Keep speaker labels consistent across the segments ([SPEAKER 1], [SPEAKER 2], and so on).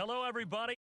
[SPEAKER 1] Hello, everybody.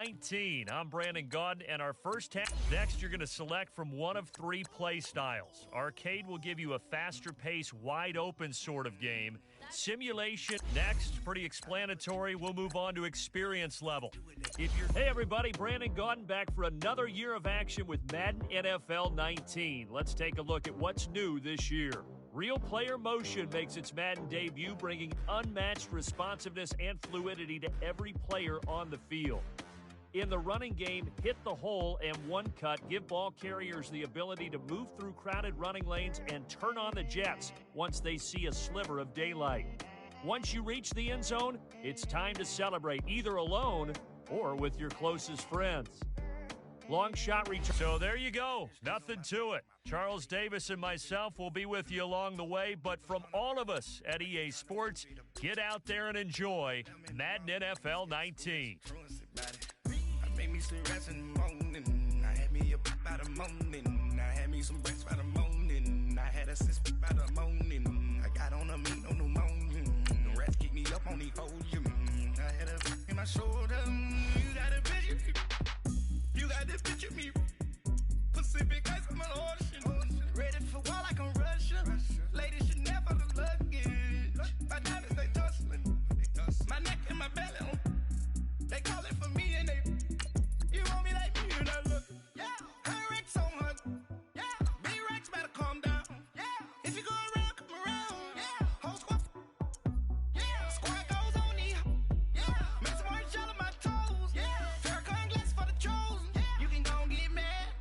[SPEAKER 1] 19. I'm Brandon Gaudin, and our first half. Next, you're going to select from one of three play styles. Arcade will give you a faster pace, wide open sort of game. Simulation next, pretty explanatory. We'll move on to experience level. Hey everybody, Brandon Gaudin back for another year of action with Madden NFL 19. Let's take a look at what's new this year. Real player motion makes its Madden debut, bringing unmatched responsiveness and fluidity to every player on the field. In the running game, hit the hole and one cut give ball carriers the ability to move through crowded running lanes and turn on the jets once they see a sliver of daylight. Once you reach the end zone, it's time to celebrate either alone or with your closest friends. Long shot return. So there you go. Nothing to it. Charles Davis and myself will be with you along the way, but from all of us at EA Sports, get out there and enjoy Madden NFL 19.
[SPEAKER 2] Made me some rats in the morning. I had me up by the morning. I had me some rats by the morning. I had a sis by the morning. I got on a meat on the morning. The rats keep me up on the podium. I had a in my shoulder. You got a picture. You got this picture me. Pacific ice on my ocean. Ready for war like I'm Russia. Ladies should never look luggage. My diamonds they tussling. My neck and my belly. They call it for me and they. You want me like me and I look. Yeah. Her Rex on her. Yeah. B-Rex better calm down. Yeah. If you go around, come around. Yeah. Whole squad. Yeah. Squad goes on me. Yeah. Make some orange gel on my toes. Yeah. Farrakhan glass for the chosen. Yeah. You can go and get mad.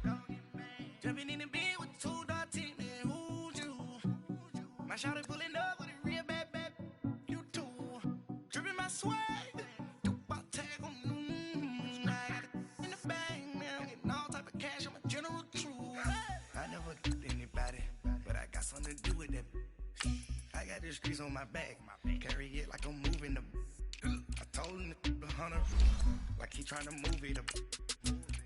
[SPEAKER 2] Jumping in the bed with two dark teeth. And who's you? My shawty pulling up with a real bad. You too. Dripping my swag. Something to do with that. I got the streets on my back. Carry it like I'm moving them. I told him to 100 like he trying to move it up.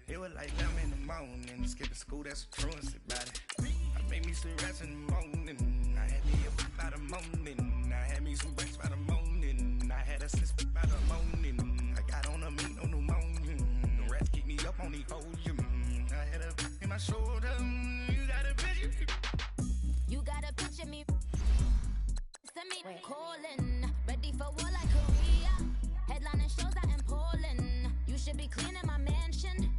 [SPEAKER 2] It was like them in the morning. Skipping school, that's a truancy about it. I made me some rats in the morning. I had me up by the morning. I had me some breaks by the morning. I had a sis by the morning. I got on a meat on the morning. The rats keep me up on the podium. I had a in my shoulder. You got a picture.
[SPEAKER 3] You gotta picture me. Send me calling. Ready for war like Korea. Headlining shows out in Poland. You should be cleaning my mansion.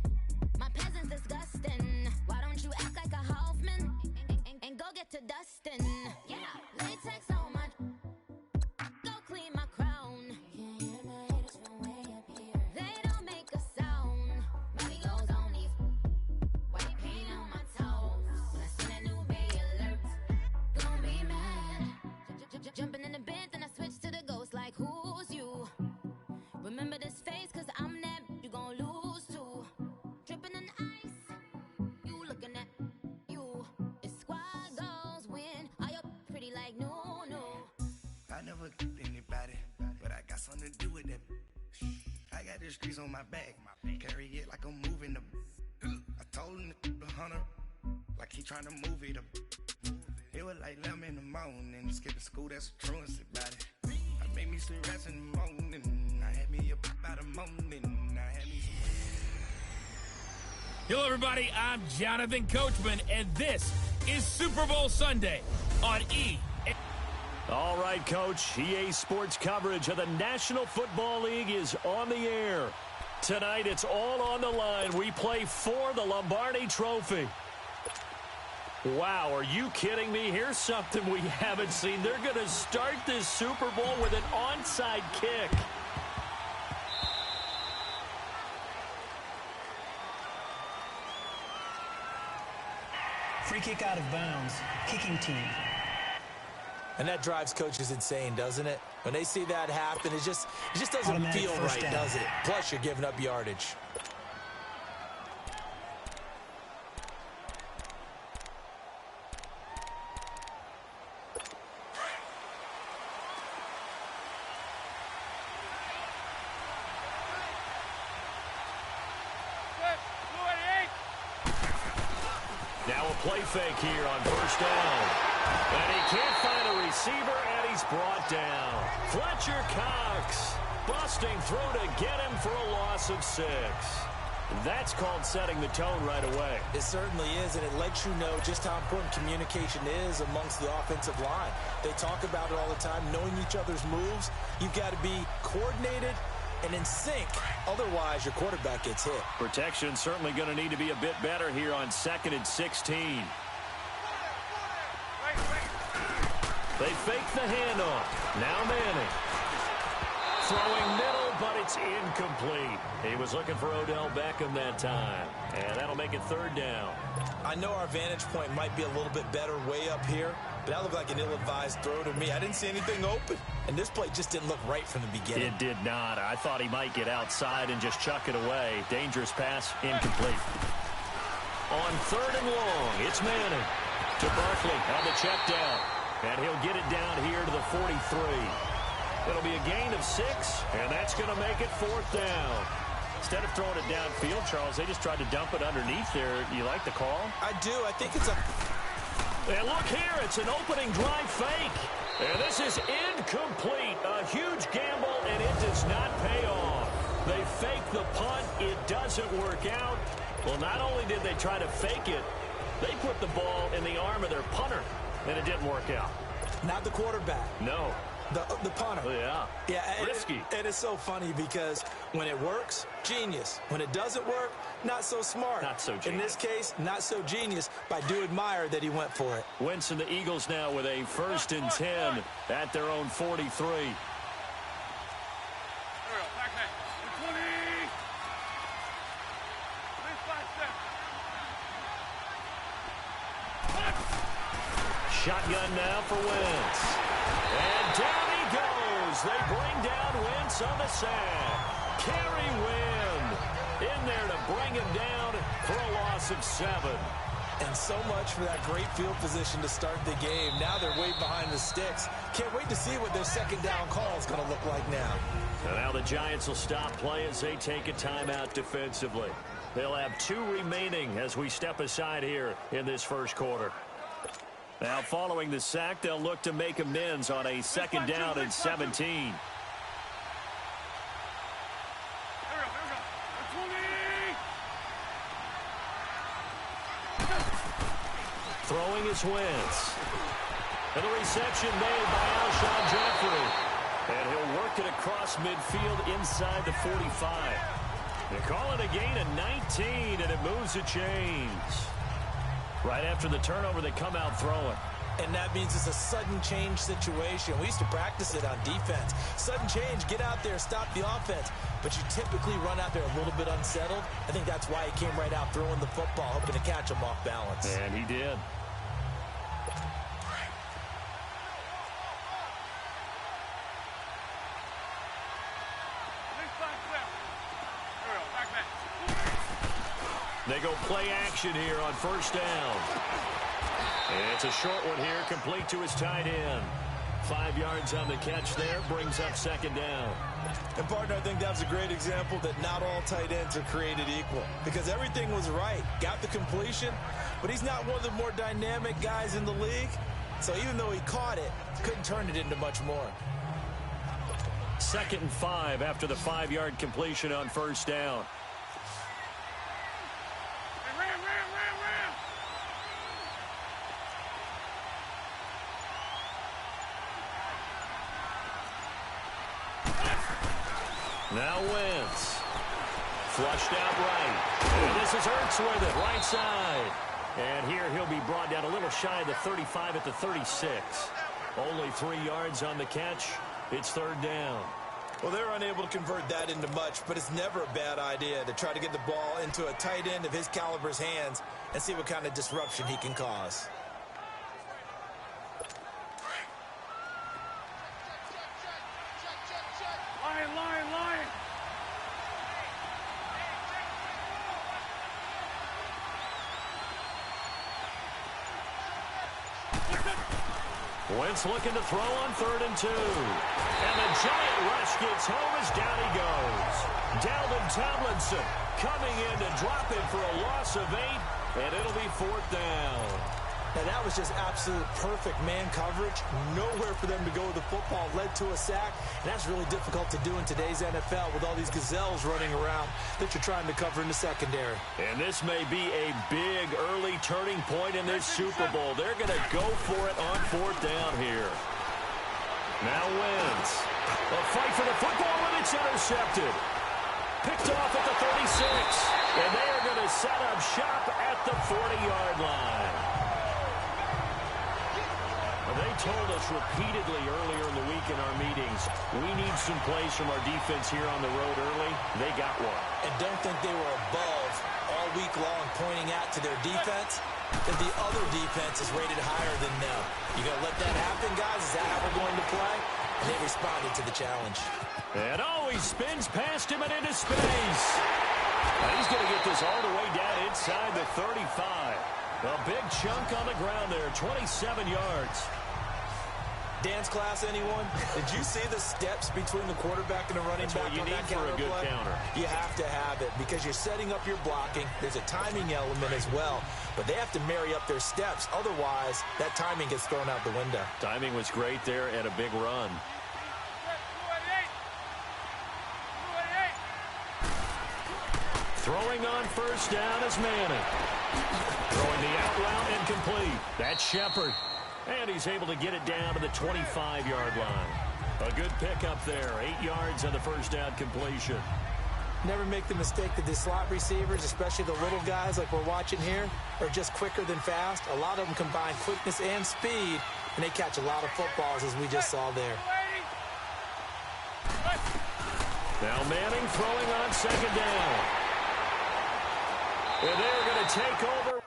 [SPEAKER 3] My peasants disgusting. Why don't you act like a Hoffman and go get to dustin'? Yeah, latex on my. Go clean my crown. Can't hear my haters from way up here. They don't make a sound. Money goes on these. White paint on my toes. When I see that new bay alert. Be mad. Jumping in the bed, then I switch to the ghost like who's you? Remember this face, cause I'm that you gon' lose too. Dripping in ice, you looking at you. It's squad goals win. Are you pretty like no?
[SPEAKER 2] I never killed anybody, but I got something to do with that. I got the streets on my back. Carry it like I'm moving them. I told him to 100 like he trying to move it up. It was like 11 in the morning. Skipping school, that's a truancy about it. I made me some rats in the morning. I had me up by the morning. I had me some.
[SPEAKER 4] Hello, everybody. I'm Jonathan Coachman, and this is Super Bowl Sunday on E.
[SPEAKER 1] All right, Coach. EA Sports coverage of the National Football League is on the air. Tonight, it's all on the line. We play for the Lombardi Trophy. Wow, are you kidding me? Here's something we haven't seen. They're going to start this Super Bowl with an onside kick.
[SPEAKER 5] Free kick out of bounds. Kicking team.
[SPEAKER 6] And that drives coaches insane, doesn't it? When they see that happen, it just doesn't
[SPEAKER 5] Automatic
[SPEAKER 6] feel
[SPEAKER 5] first
[SPEAKER 6] right,
[SPEAKER 5] down.
[SPEAKER 6] does it? Plus, you're giving up yardage.
[SPEAKER 1] Now a play fake here on first down. And he can't find a receiver, and he's brought down. Fletcher Cox busting through to get him for a loss of 6. That's called setting the tone right away.
[SPEAKER 6] It certainly is, and it lets you know just how important communication is amongst the offensive line. They talk about it all the time, knowing each other's moves. You've got to be coordinated and in sync. Otherwise, your quarterback gets hit.
[SPEAKER 1] Protection certainly going to need to be a bit better here on 2nd and 16. They fake the handoff. Now Manning. Throwing middle, but it's incomplete. He was looking for Odell Beckham that time. And that'll make it 3rd down.
[SPEAKER 6] I know our vantage point might be a little bit better way up here, but that looked like an ill-advised throw to me. I didn't see anything open, and this play just didn't look right from the beginning.
[SPEAKER 1] It did not. I thought he might get outside and just chuck it away. Dangerous pass, incomplete. On 3rd and long, it's Manning to Barkley on the check down. And he'll get it down here to the 43. It'll be a gain of 6, and that's going to make it 4th down. Instead of throwing it downfield, Charles, they just tried to dump it underneath there. You like the call?
[SPEAKER 6] I do. I think it's a...
[SPEAKER 1] And look here, it's an opening drive fake. And this is incomplete. A huge gamble, and it does not pay off. They fake the punt. It doesn't work out. Well, not only did they try to fake it, they put the ball in the arm of their punter, and it didn't work out.
[SPEAKER 6] Not the quarterback.
[SPEAKER 1] No.
[SPEAKER 6] The punter.
[SPEAKER 1] Yeah.
[SPEAKER 6] Yeah.
[SPEAKER 1] Risky.
[SPEAKER 6] It is so funny because when it works, genius. When it doesn't work, not so smart.
[SPEAKER 1] Not so genius.
[SPEAKER 6] In this case, not so genius, but I do admire that he went for it.
[SPEAKER 1] Wentz and the Eagles now with a 1st and 10 at their own 43. Shotgun now for Wentz. And down he goes. They bring down Wentz on the sack. Kerry Wynn in there to bring him down for a loss of 7.
[SPEAKER 6] And so much for that great field position to start the game. Now they're way behind the sticks. Can't wait to see what their 2nd down call is going to look like now.
[SPEAKER 1] And now the Giants will stop play as they take a timeout defensively. They'll have 2 remaining as we step aside here in this 1st quarter. Now, following the sack, they'll look to make amends on a 2nd down and 17. Throwing is Wentz. And the reception made by Alshon Jeffrey. And he'll work it across midfield inside the 45. They call it a gain of 19, and it moves the chains. Right after the turnover, they come out throwing.
[SPEAKER 6] And that means it's a sudden change situation. We used to practice it on defense. Sudden change, get out there, stop the offense. But you typically run out there a little bit unsettled. I think that's why he came right out throwing the football, hoping to catch him off balance.
[SPEAKER 1] And he did. They go play action here on 1st down. And it's a short one here, complete to his tight end. 5 yards on the catch there, brings up 2nd down.
[SPEAKER 6] And, partner, I think that was a great example that not all tight ends are created equal. Because everything was right. Got the completion, but he's not one of the more dynamic guys in the league. So even though he caught it, couldn't turn it into much more.
[SPEAKER 1] 2nd and 5 after the 5-yard completion on 1st down. Now Wentz. Flushed out right. And this is Ertz with it, right side. And here he'll be brought down a little shy of the 35 at the 36. Only 3 yards on the catch. It's 3rd down.
[SPEAKER 6] Well, they're unable to convert that into much, but it's never a bad idea to try to get the ball into a tight end of his caliber's hands and see what kind of disruption he can cause.
[SPEAKER 1] Wentz looking to throw on 3rd and 2. And the giant rush gets home as down he goes. Dalvin Tomlinson coming in to drop him for a loss of 8, and it'll be 4th down.
[SPEAKER 6] Now, that was just absolute perfect man coverage. Nowhere for them to go with the football. Led to a sack. And that's really difficult to do in today's NFL with all these gazelles running around that you're trying to cover in the secondary.
[SPEAKER 1] And this may be a big early turning point in this Super Bowl. They're going to go for it on 4th down here. Now wins. A fight for the football, and it's intercepted. Picked off at the 36. And they are going to set up shop at the 40-yard line. They told us repeatedly earlier in the week in our meetings, we need some plays from our defense here on the road early. They got one.
[SPEAKER 6] And don't think they were above all week long pointing out to their defense that the other defense is rated higher than them. You going to let that happen, guys? Is that how we're going to play? And they responded to the challenge.
[SPEAKER 1] And he spins past him and into space. Now he's going to get this all the way down inside the 35. A big chunk on the ground there, 27 yards.
[SPEAKER 6] Dance class, anyone? Did you see the steps between the quarterback and the running back on that counter play? That's what you need for a good counter. You have to have it because you're setting up your blocking. There's a timing element as well, but they have to marry up their steps. Otherwise, that timing gets thrown out the window.
[SPEAKER 1] Timing was great there and a big run. Throwing on 1st down is Manning. Throwing the out route incomplete. That's Shepard. And he's able to get it down to the 25-yard line. A good pickup there. 8 yards on the 1st down completion.
[SPEAKER 6] Never make the mistake that the slot receivers, especially the little guys like we're watching here, are just quicker than fast. A lot of them combine quickness and speed, and they catch a lot of footballs, as we just saw there.
[SPEAKER 1] Now Manning throwing on 2nd down. And they're going to take over.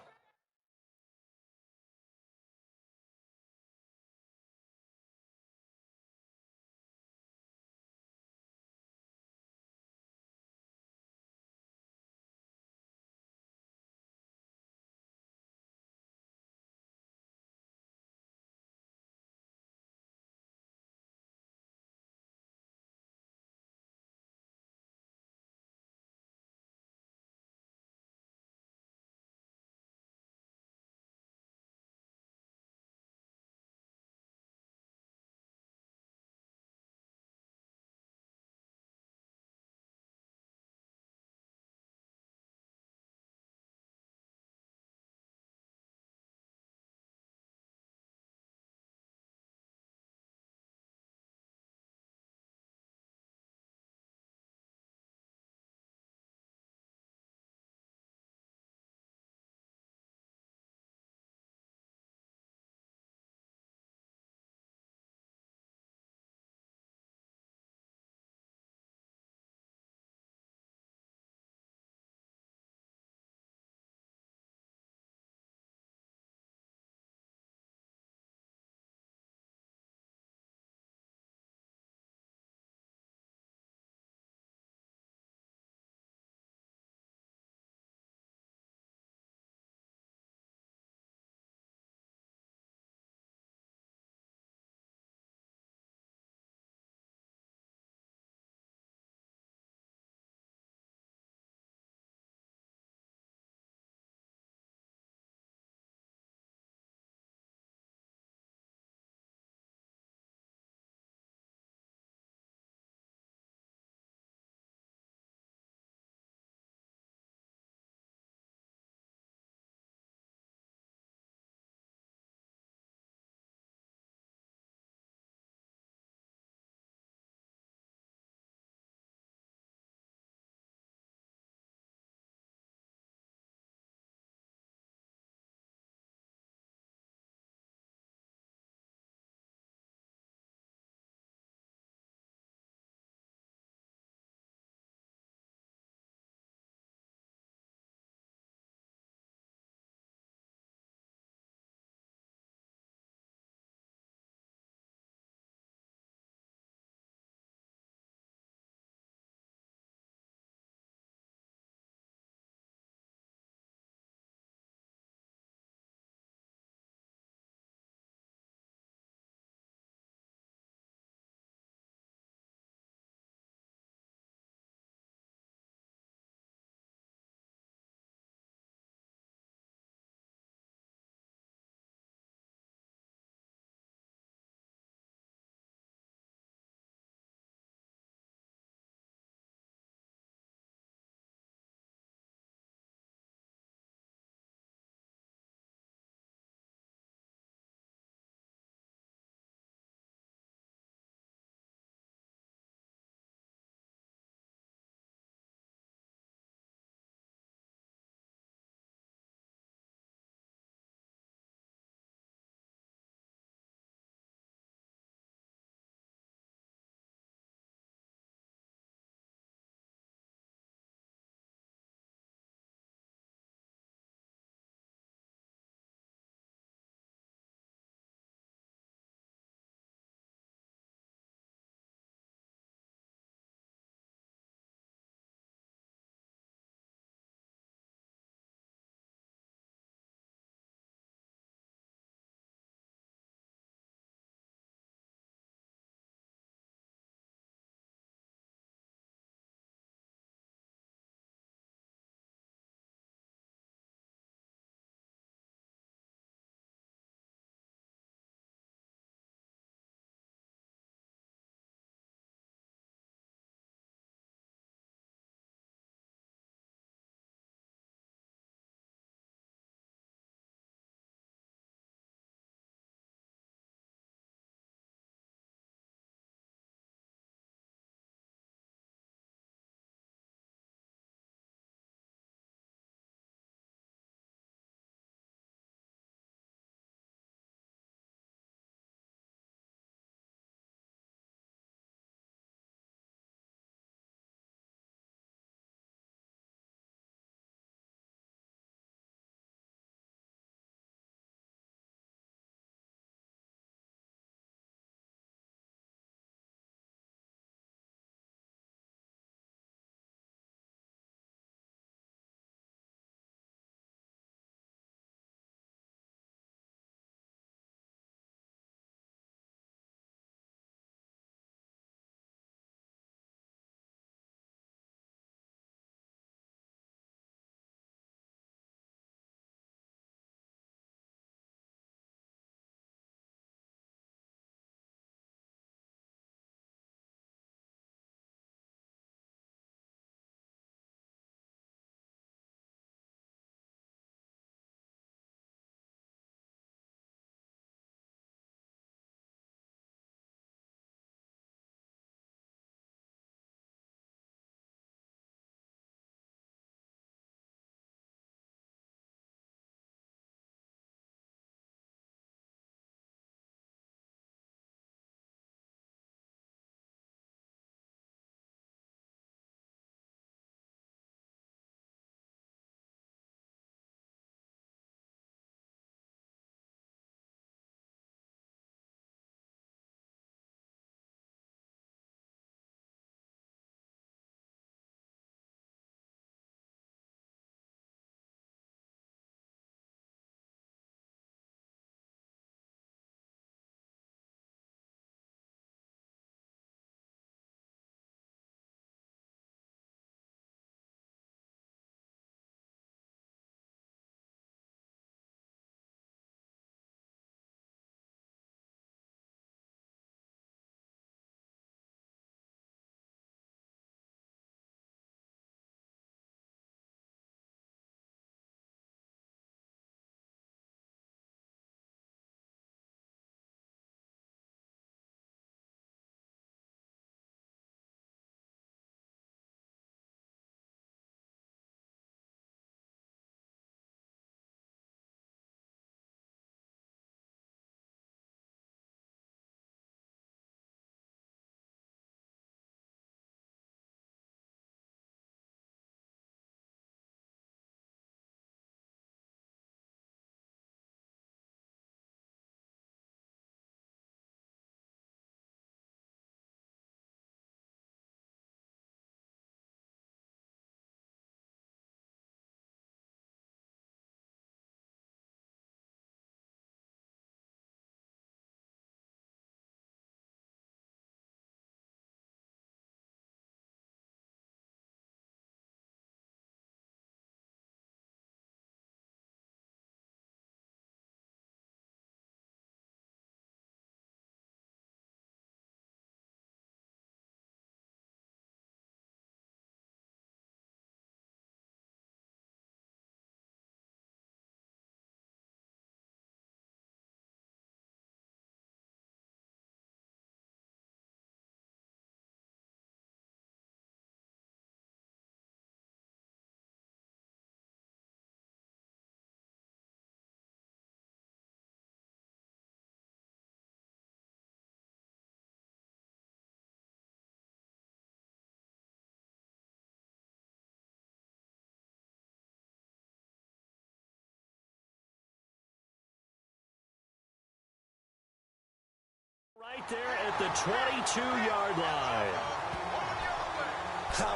[SPEAKER 1] Right there at the 22-yard line.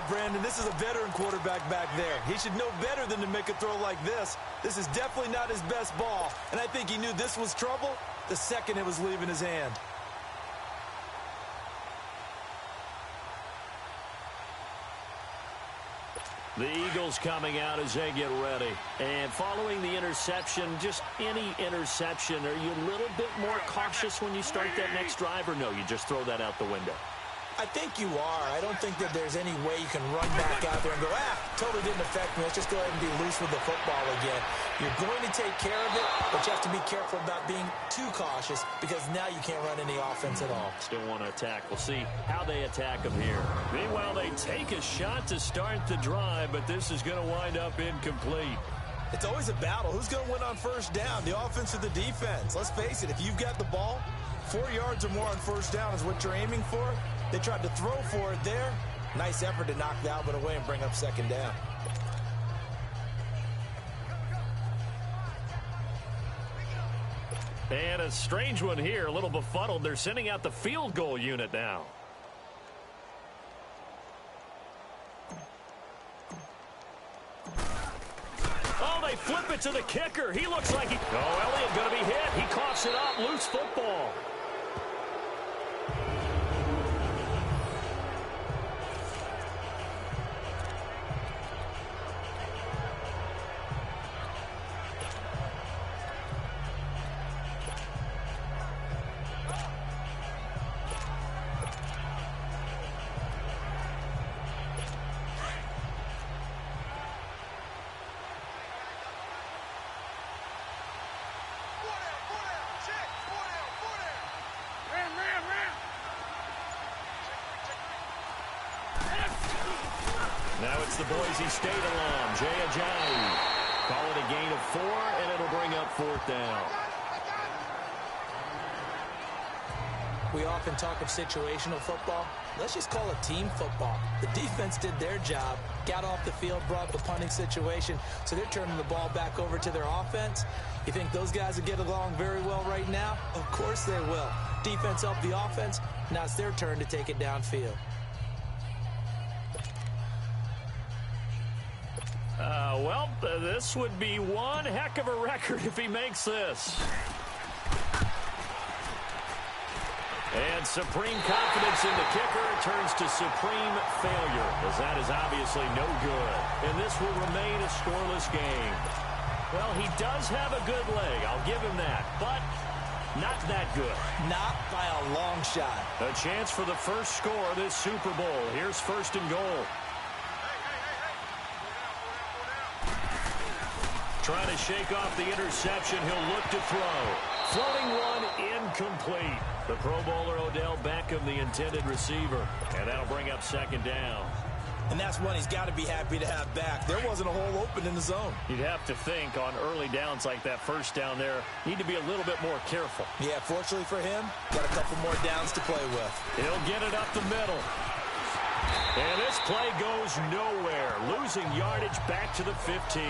[SPEAKER 6] Brandon, this is a veteran quarterback back there. He should know better than to make a throw like this. This is definitely not his best ball, and I think he knew this was trouble the second it was leaving his hand.
[SPEAKER 1] The Eagles coming out as they get ready. And following the interception, just any interception, are you a little bit more cautious when you start that next drive, or no, you just throw that out the window?
[SPEAKER 6] I think you are. I don't think that there's any way you can run back out there and go, totally didn't affect me. Let's just go ahead and be loose with the football again. You're going to take care of it, but you have to be careful about being too cautious because now you can't run any offense at all.
[SPEAKER 1] Still want to attack. We'll see how they attack them here. Meanwhile, they take a shot to start the drive, but this is going to wind up incomplete.
[SPEAKER 6] It's always a battle. Who's going to win on first down, the offense or the defense? Let's face it, if you've got the ball, 4 yards or more on first down is what you're aiming for. They tried to throw for it there. Nice effort to knock that one away and bring up second down.
[SPEAKER 1] And a strange one here, a little befuddled. They're sending out the field goal unit now. Oh, they flip it to the kicker. He looks like Elliott going to be hit. He coughs it up. Loose football. Now it's the Boise State alum, Jay Ajayi. Call it a gain of 4, and it'll bring up fourth down.
[SPEAKER 6] We often talk of situational football. Let's just call it team football. The defense did their job, got off the field, brought the punting situation, so they're turning the ball back over to their offense. You think those guys will get along very well right now? Of course they will. Defense helped the offense. Now it's their turn to take it downfield.
[SPEAKER 1] This would be one heck of a record if he makes this. And supreme confidence in the kicker turns to supreme failure, as that is obviously no good. And this will remain a scoreless game. Well, he does have a good leg, I'll give him that, but not that good.
[SPEAKER 6] Not by a long shot.
[SPEAKER 1] A chance for the first score of this Super Bowl. Here's first and goal. Trying to shake off the interception. He'll look to throw. Floating one, incomplete. The Pro Bowler Odell Beckham, the intended receiver. And that'll bring up second down.
[SPEAKER 6] And that's one he's got to be happy to have back. There wasn't a hole open in the zone.
[SPEAKER 1] You'd have to think on early downs like that first down there, need to be a little bit more careful.
[SPEAKER 6] Yeah, fortunately for him, got a couple more downs to play with.
[SPEAKER 1] He'll get it up the middle. And this play goes nowhere. Losing yardage back to the 15.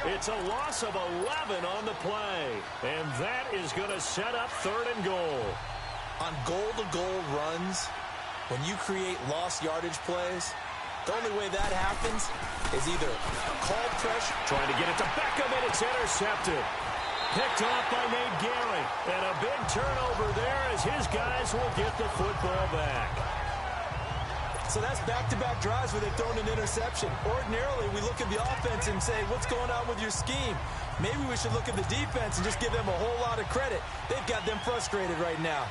[SPEAKER 1] It's a loss of 11 on the play. And that is going to set up third and goal.
[SPEAKER 6] On goal-to-goal runs, when you create lost yardage plays, the only way that happens is either called pressure.
[SPEAKER 1] Trying to get it to Beckham, and it's intercepted. Picked off by Nate Gehring. And a big turnover there as his guys will get the football back.
[SPEAKER 6] So that's back-to-back drives where they've thrown an interception. Ordinarily, we look at the offense and say, what's going on with your scheme? Maybe we should look at the defense and just give them a whole lot of credit. They've got them frustrated right now.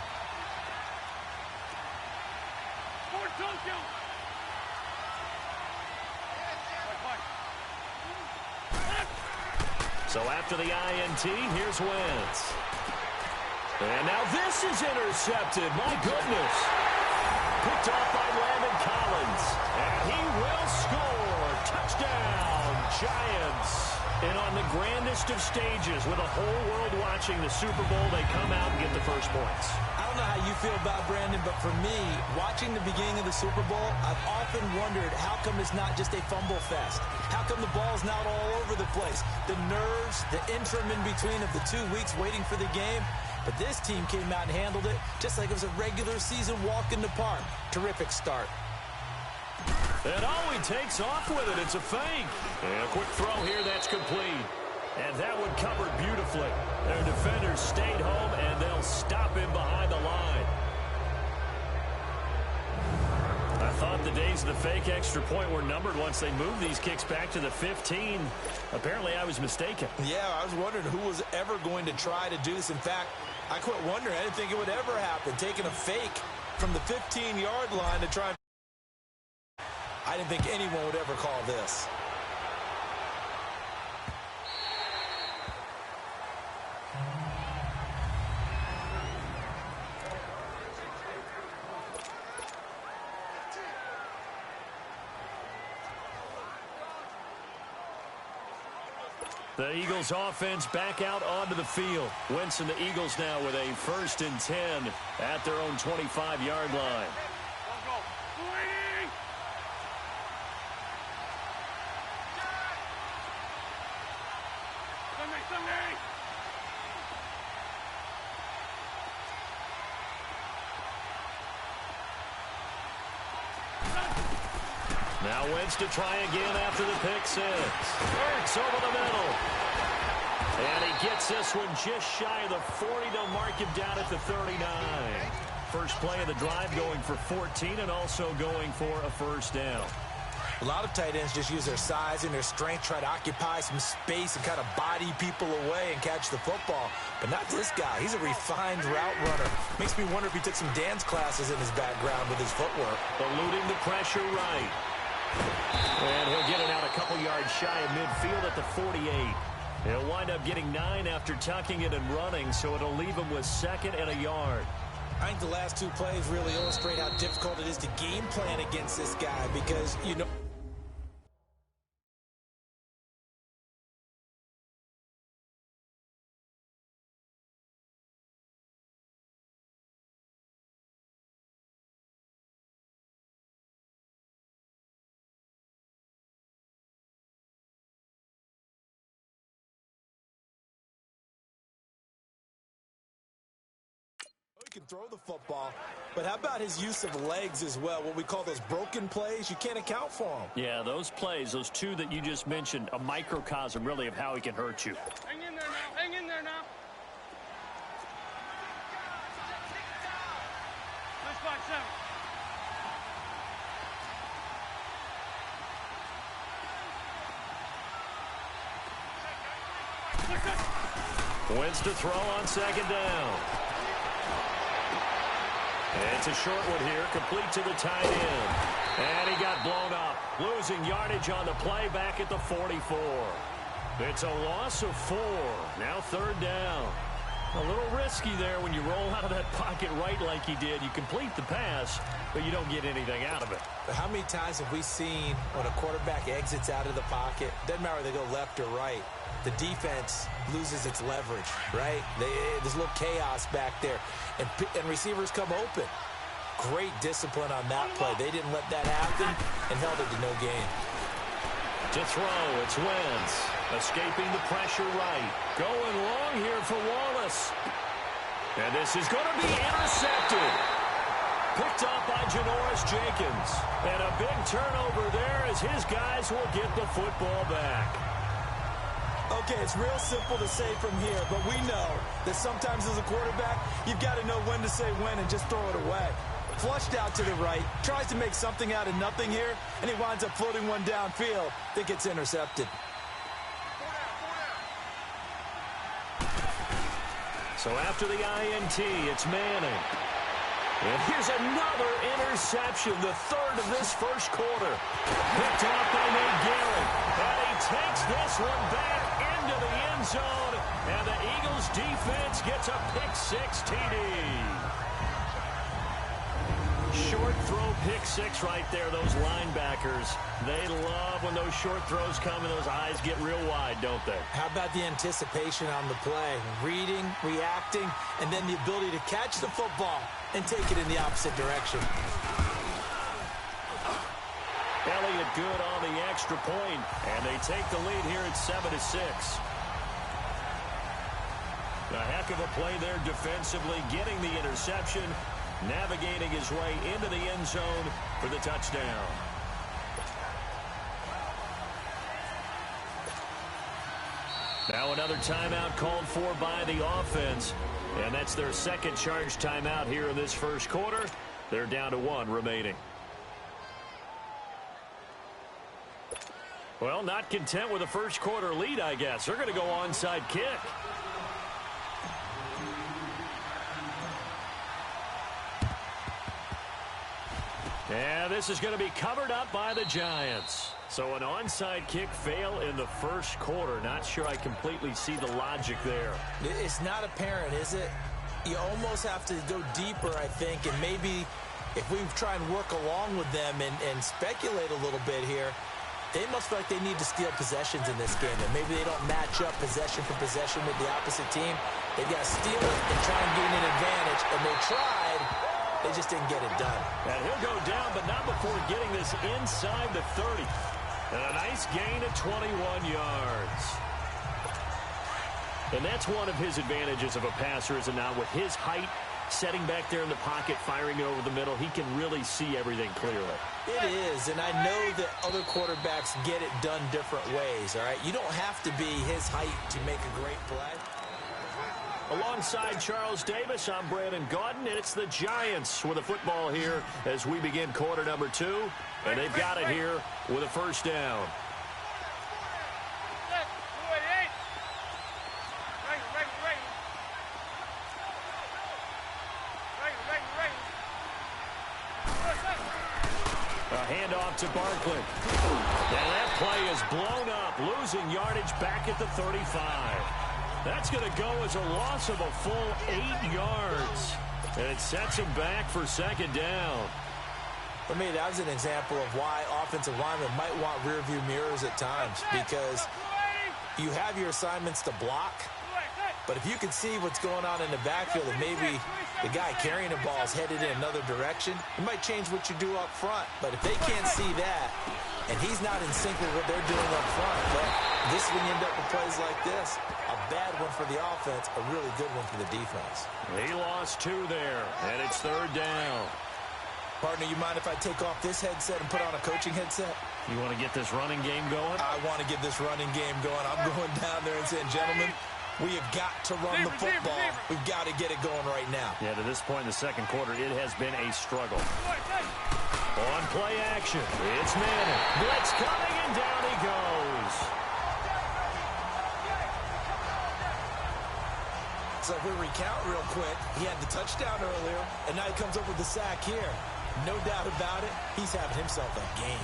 [SPEAKER 1] So after the INT, here's Wentz. And now this is intercepted. My goodness. Picked off by Landon Collins. And he will score. Touchdown, Giants. And on the grandest of stages, with the whole world watching the Super Bowl, they come out and get the first points.
[SPEAKER 6] I don't know how you feel about Brandon, but for me, watching the beginning of the Super Bowl, I've often wondered how come it's not just a fumble fest? How come the ball's not all over the place? The nerves, the interim in between of the 2 weeks waiting for the game, But this team came out and handled it just like it was a regular season walk in the park. Terrific start.
[SPEAKER 1] And he takes off with it. It's a fake. And a quick throw here that's complete. And that one covered beautifully. Their defenders stayed home, and they'll stop him behind the line. I thought the days of the fake extra point were numbered once they moved these kicks back to the 15. Apparently, I was mistaken.
[SPEAKER 6] Yeah, I was wondering who was ever going to try to do this. In fact, I quit wondering. I didn't think it would ever happen. Taking a fake from the 15-yard line to try. I didn't think anyone would ever call this.
[SPEAKER 1] The Eagles offense back out onto the field. Wentz and the Eagles now with a 1st and 10 at their own 25-yard line. Now Wentz to try again after the pick six. Hurts over the middle. And he gets this one just shy of the 40 to mark him down at the 39. First play of the drive going for 14 and also going for a 1st down.
[SPEAKER 6] A lot of tight ends just use their size and their strength, try to occupy some space and kind of body people away and catch the football. But not this guy. He's a refined route runner. Makes me wonder if he took some dance classes in his background with his footwork.
[SPEAKER 1] Eluding the pressure right. And he'll get it out a couple yards shy of midfield at the 48. He'll wind up getting 9 after tucking it and running, so it'll leave him with 2nd and a yard.
[SPEAKER 6] I think the last 2 plays really illustrate how difficult it is to game plan against this guy because, you know, he can throw the football, but how about his use of legs as well? What we call those broken plays, you can't account for them.
[SPEAKER 1] Yeah, those plays, those 2 that you just mentioned, a microcosm really of how he can hurt you.
[SPEAKER 7] Hang in there now, hang in there now. Nice back, 7.
[SPEAKER 1] Wentz to throw on 2nd down. It's a short one here, complete to the tight end. And he got blown up, losing yardage on the play back at the 44. It's a loss of 4. Now 3rd down. A little risky there when you roll out of that pocket right like he did. You complete the pass, but you don't get anything out of it.
[SPEAKER 6] But how many times have we seen when a quarterback exits out of the pocket, doesn't matter whether they go left or right, the defense loses its leverage, right? There's a little chaos back there, and receivers come open. Great discipline on that play. They didn't let that happen and held it to no gain.
[SPEAKER 1] To throw, it's Wentz. Escaping the pressure right. Going long here for Wallace. And this is going to be intercepted. Picked up by Janoris Jenkins. And a big turnover there as his guys will get the football back.
[SPEAKER 6] Okay, it's real simple to say from here, but we know that sometimes as a quarterback, you've got to know when to say when and just throw it away. Flushed out to the right, tries to make something out of nothing here, and he winds up floating one downfield. Think it's intercepted.
[SPEAKER 1] So after the INT, it's Manning. And here's another interception, the 3rd of this 1st quarter. Picked off by Nate Garrett. And he takes this one back into the end zone. And the Eagles defense gets a pick-6 TD. Short throw pick-6 right there, those linebackers. They love when those short throws come and those eyes get real wide, don't they?
[SPEAKER 6] How about the anticipation on the play? Reading, reacting, and then the ability to catch the football and take it in the opposite direction.
[SPEAKER 1] Elliott good on the extra point, and they take the lead here at 7-6. A heck of a play there defensively, getting the interception, navigating his way into the end zone for the touchdown. Now another timeout called for by the offense, and that's their second charge timeout here in this first quarter. They're down to 1 remaining. Well, not content with a first quarter lead, I guess. They're going to go onside kick. And this is going to be covered up by the Giants. So an onside kick fail in the first quarter. Not sure I completely see the logic there.
[SPEAKER 6] It's not apparent, is it? You almost have to go deeper, I think, and maybe if we try and work along with them and speculate a little bit here, they must feel like they need to steal possessions in this game, and maybe they don't match up possession for possession with the opposite team. They've got to steal it and try and gain an advantage, and they tried. They just didn't get it done.
[SPEAKER 1] And he'll go down, but not before getting this inside the 30. And a nice gain of 21 yards. And that's one of his advantages of a passer, is it not? With his height, setting back there in the pocket, firing it over the middle, he can really see everything clearly.
[SPEAKER 6] It is, and I know that other quarterbacks get it done different ways, all right? You don't have to be his height to make a great play.
[SPEAKER 1] Alongside Charles Davis, I'm Brandon Gaudin, and it's the Giants with a football here as we begin quarter number 2. And they've got it here with a first down. A handoff to Barkley. And that play is blown up, losing yardage back at the 35. That's going to go as a loss of a full 8 yards. And it sets him back for second down.
[SPEAKER 6] For me, that was an example of why offensive linemen might want rearview mirrors at times, because you have your assignments to block, but if you can see what's going on in the backfield and maybe the guy carrying the ball is headed in another direction, it might change what you do up front. But if they can't see that and he's not in sync with what they're doing up front, well, this is when you end up with plays like this. A bad one for the offense, a really good one for the defense.
[SPEAKER 1] He lost 2 there, and it's third down.
[SPEAKER 6] Partner, you mind if I take off this headset and put on a coaching headset?
[SPEAKER 1] You want to get this running game going?
[SPEAKER 6] I want to get this running game going. I'm going down there and saying, gentlemen, we have got to run the football. We've got to get it going right now.
[SPEAKER 1] Yeah, to this point in the second quarter, it has been a struggle. On play action, it's Madden. Blitz coming, and down he goes.
[SPEAKER 6] So if we recount real quick, he had the touchdown earlier, and now he comes up with the sack here. No doubt about it, he's having himself a game.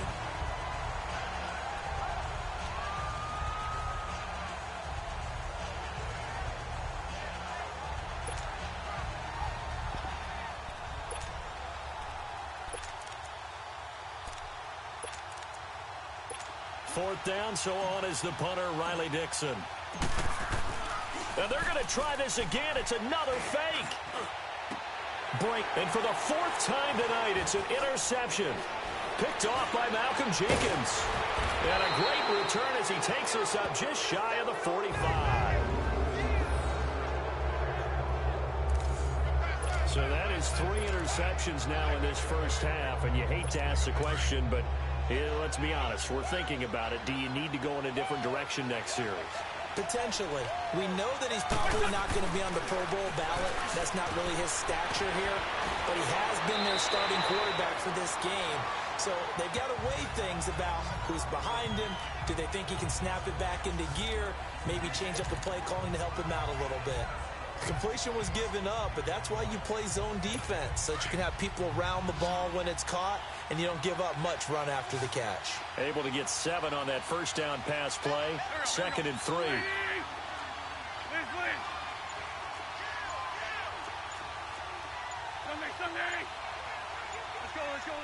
[SPEAKER 1] Fourth down, so on is the punter, Riley Dixon. And they're going to try this again. It's another fake. Break. And for the 4th time tonight, it's an interception. Picked off by Malcolm Jenkins. And a great return as he takes us up just shy of the 45. So that is 3 interceptions now in this first half. And you hate to ask the question, but let's be honest. We're thinking about it. Do you need to go in a different direction next series?
[SPEAKER 6] Potentially. We know that he's probably not going to be on the Pro Bowl ballot. That's not really his stature here. But he has been their starting quarterback for this game. So they've got to weigh things about who's behind him. Do they think he can snap it back into gear? Maybe change up the play calling to help him out a little bit. Completion was given up, but that's why you play zone defense, so that you can have people around the ball when it's caught, and you don't give up much run after the catch.
[SPEAKER 1] Able to get 7 on that first down pass play. 2nd and 3.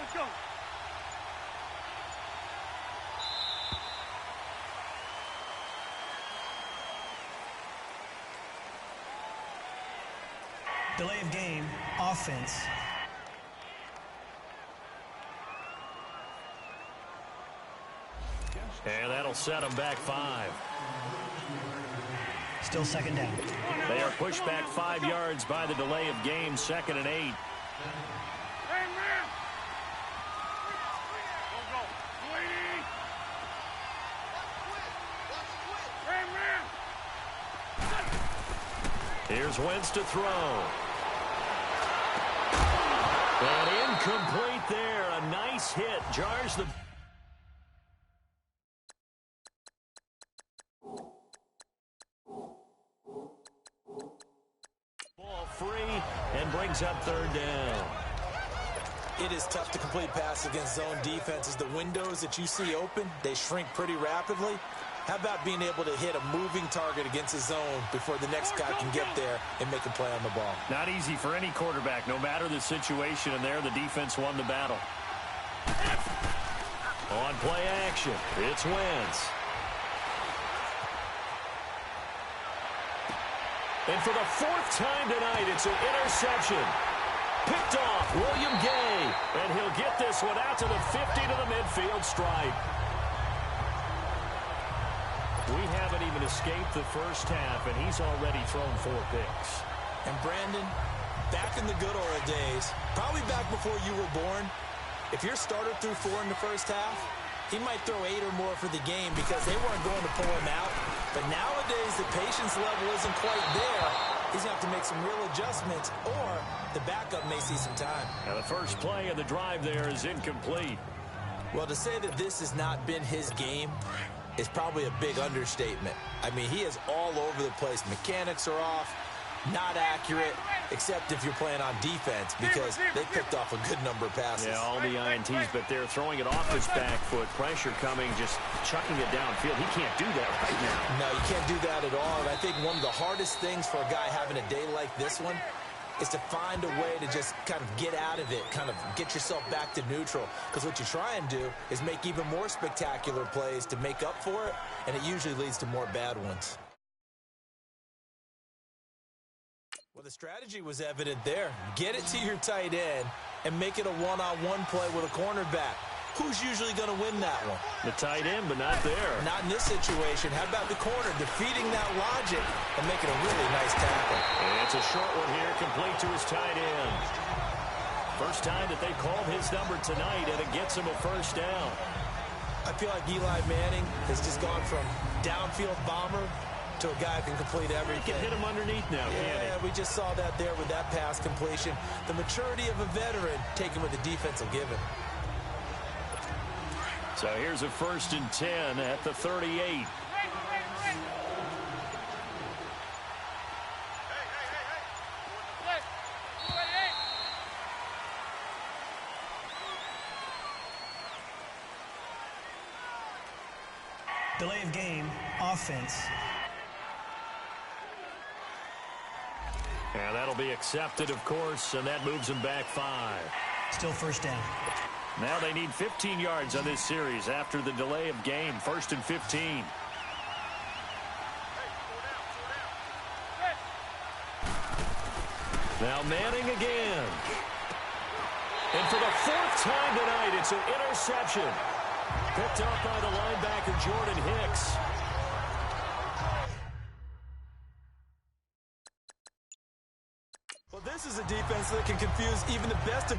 [SPEAKER 7] Let's go.
[SPEAKER 5] Delay of game, offense.
[SPEAKER 1] And that'll set them back 5.
[SPEAKER 5] Still second down.
[SPEAKER 1] They are pushed back 5 yards by the delay of game, 2nd and 8.
[SPEAKER 7] Hey, man! Go. Waiting! Hey, man!
[SPEAKER 1] Here's Wentz to throw. And incomplete there. A nice hit. Jars the... ball free and brings up 3rd down.
[SPEAKER 6] It is tough to complete passes against zone defenses. The windows that you see open, they shrink pretty rapidly. How about being able to hit a moving target against a zone before the next guy can get there and make a play on the ball?
[SPEAKER 1] Not easy for any quarterback, no matter the situation, and there the defense won the battle. On play action, it's Wentz. And for the 4th time tonight, it's an interception. Picked off, William Gay. And he'll get this one out to the 50 to the midfield stripe. We haven't even escaped the first half, and he's already thrown 4 picks.
[SPEAKER 6] And Brandon, back in the good old days, probably back before you were born, if your starter threw 4 in the first half, he might throw 8 or more for the game because they weren't going to pull him out. But nowadays, the patience level isn't quite there. He's going to have to make some real adjustments, or the backup may see some time.
[SPEAKER 1] Now, the first play of the drive there is incomplete.
[SPEAKER 6] Well, to say that this has not been his game is probably a big understatement. I mean, he is all over the place. Mechanics are off, not accurate, except if you're playing on defense because they picked off a good number of passes.
[SPEAKER 1] Yeah, all the INTs, but they're throwing it off his back foot. Pressure coming, just chucking it downfield. He can't do that right now.
[SPEAKER 6] No, you can't do that at all. And I think one of the hardest things for a guy having a day like this one is to find a way to just kind of get out of it, kind of get yourself back to neutral. Because what you try and do is make even more spectacular plays to make up for it, and it usually leads to more bad ones. Well, the strategy was evident there. Get it to your tight end and make it a one-on-one play with a cornerback. Who's usually going to win that one?
[SPEAKER 1] The tight end, but not there.
[SPEAKER 6] Not in this situation. How about the corner defeating that logic and making a really nice tackle?
[SPEAKER 1] And it's a short one here, complete to his tight end. First time that they called his number tonight, and it gets him a first down.
[SPEAKER 6] I feel like Eli Manning has just gone from downfield bomber to a guy who can complete everything.
[SPEAKER 1] He can hit him underneath now, can't he?
[SPEAKER 6] Yeah, we just saw that there with that pass completion. The maturity of a veteran taken with the defense will give him.
[SPEAKER 1] So here's a 1st and 10 at the 38.
[SPEAKER 5] Delay of game, offense.
[SPEAKER 1] And that'll be accepted, of course, and that moves him back 5.
[SPEAKER 5] Still first down.
[SPEAKER 1] Now they need 15 yards on this series after the delay of game. 1st and 15. Now Manning again. And for the 4th time tonight, it's an interception. Picked up by the linebacker, Jordan Hicks.
[SPEAKER 6] Well, this is a defense that can confuse even the best of...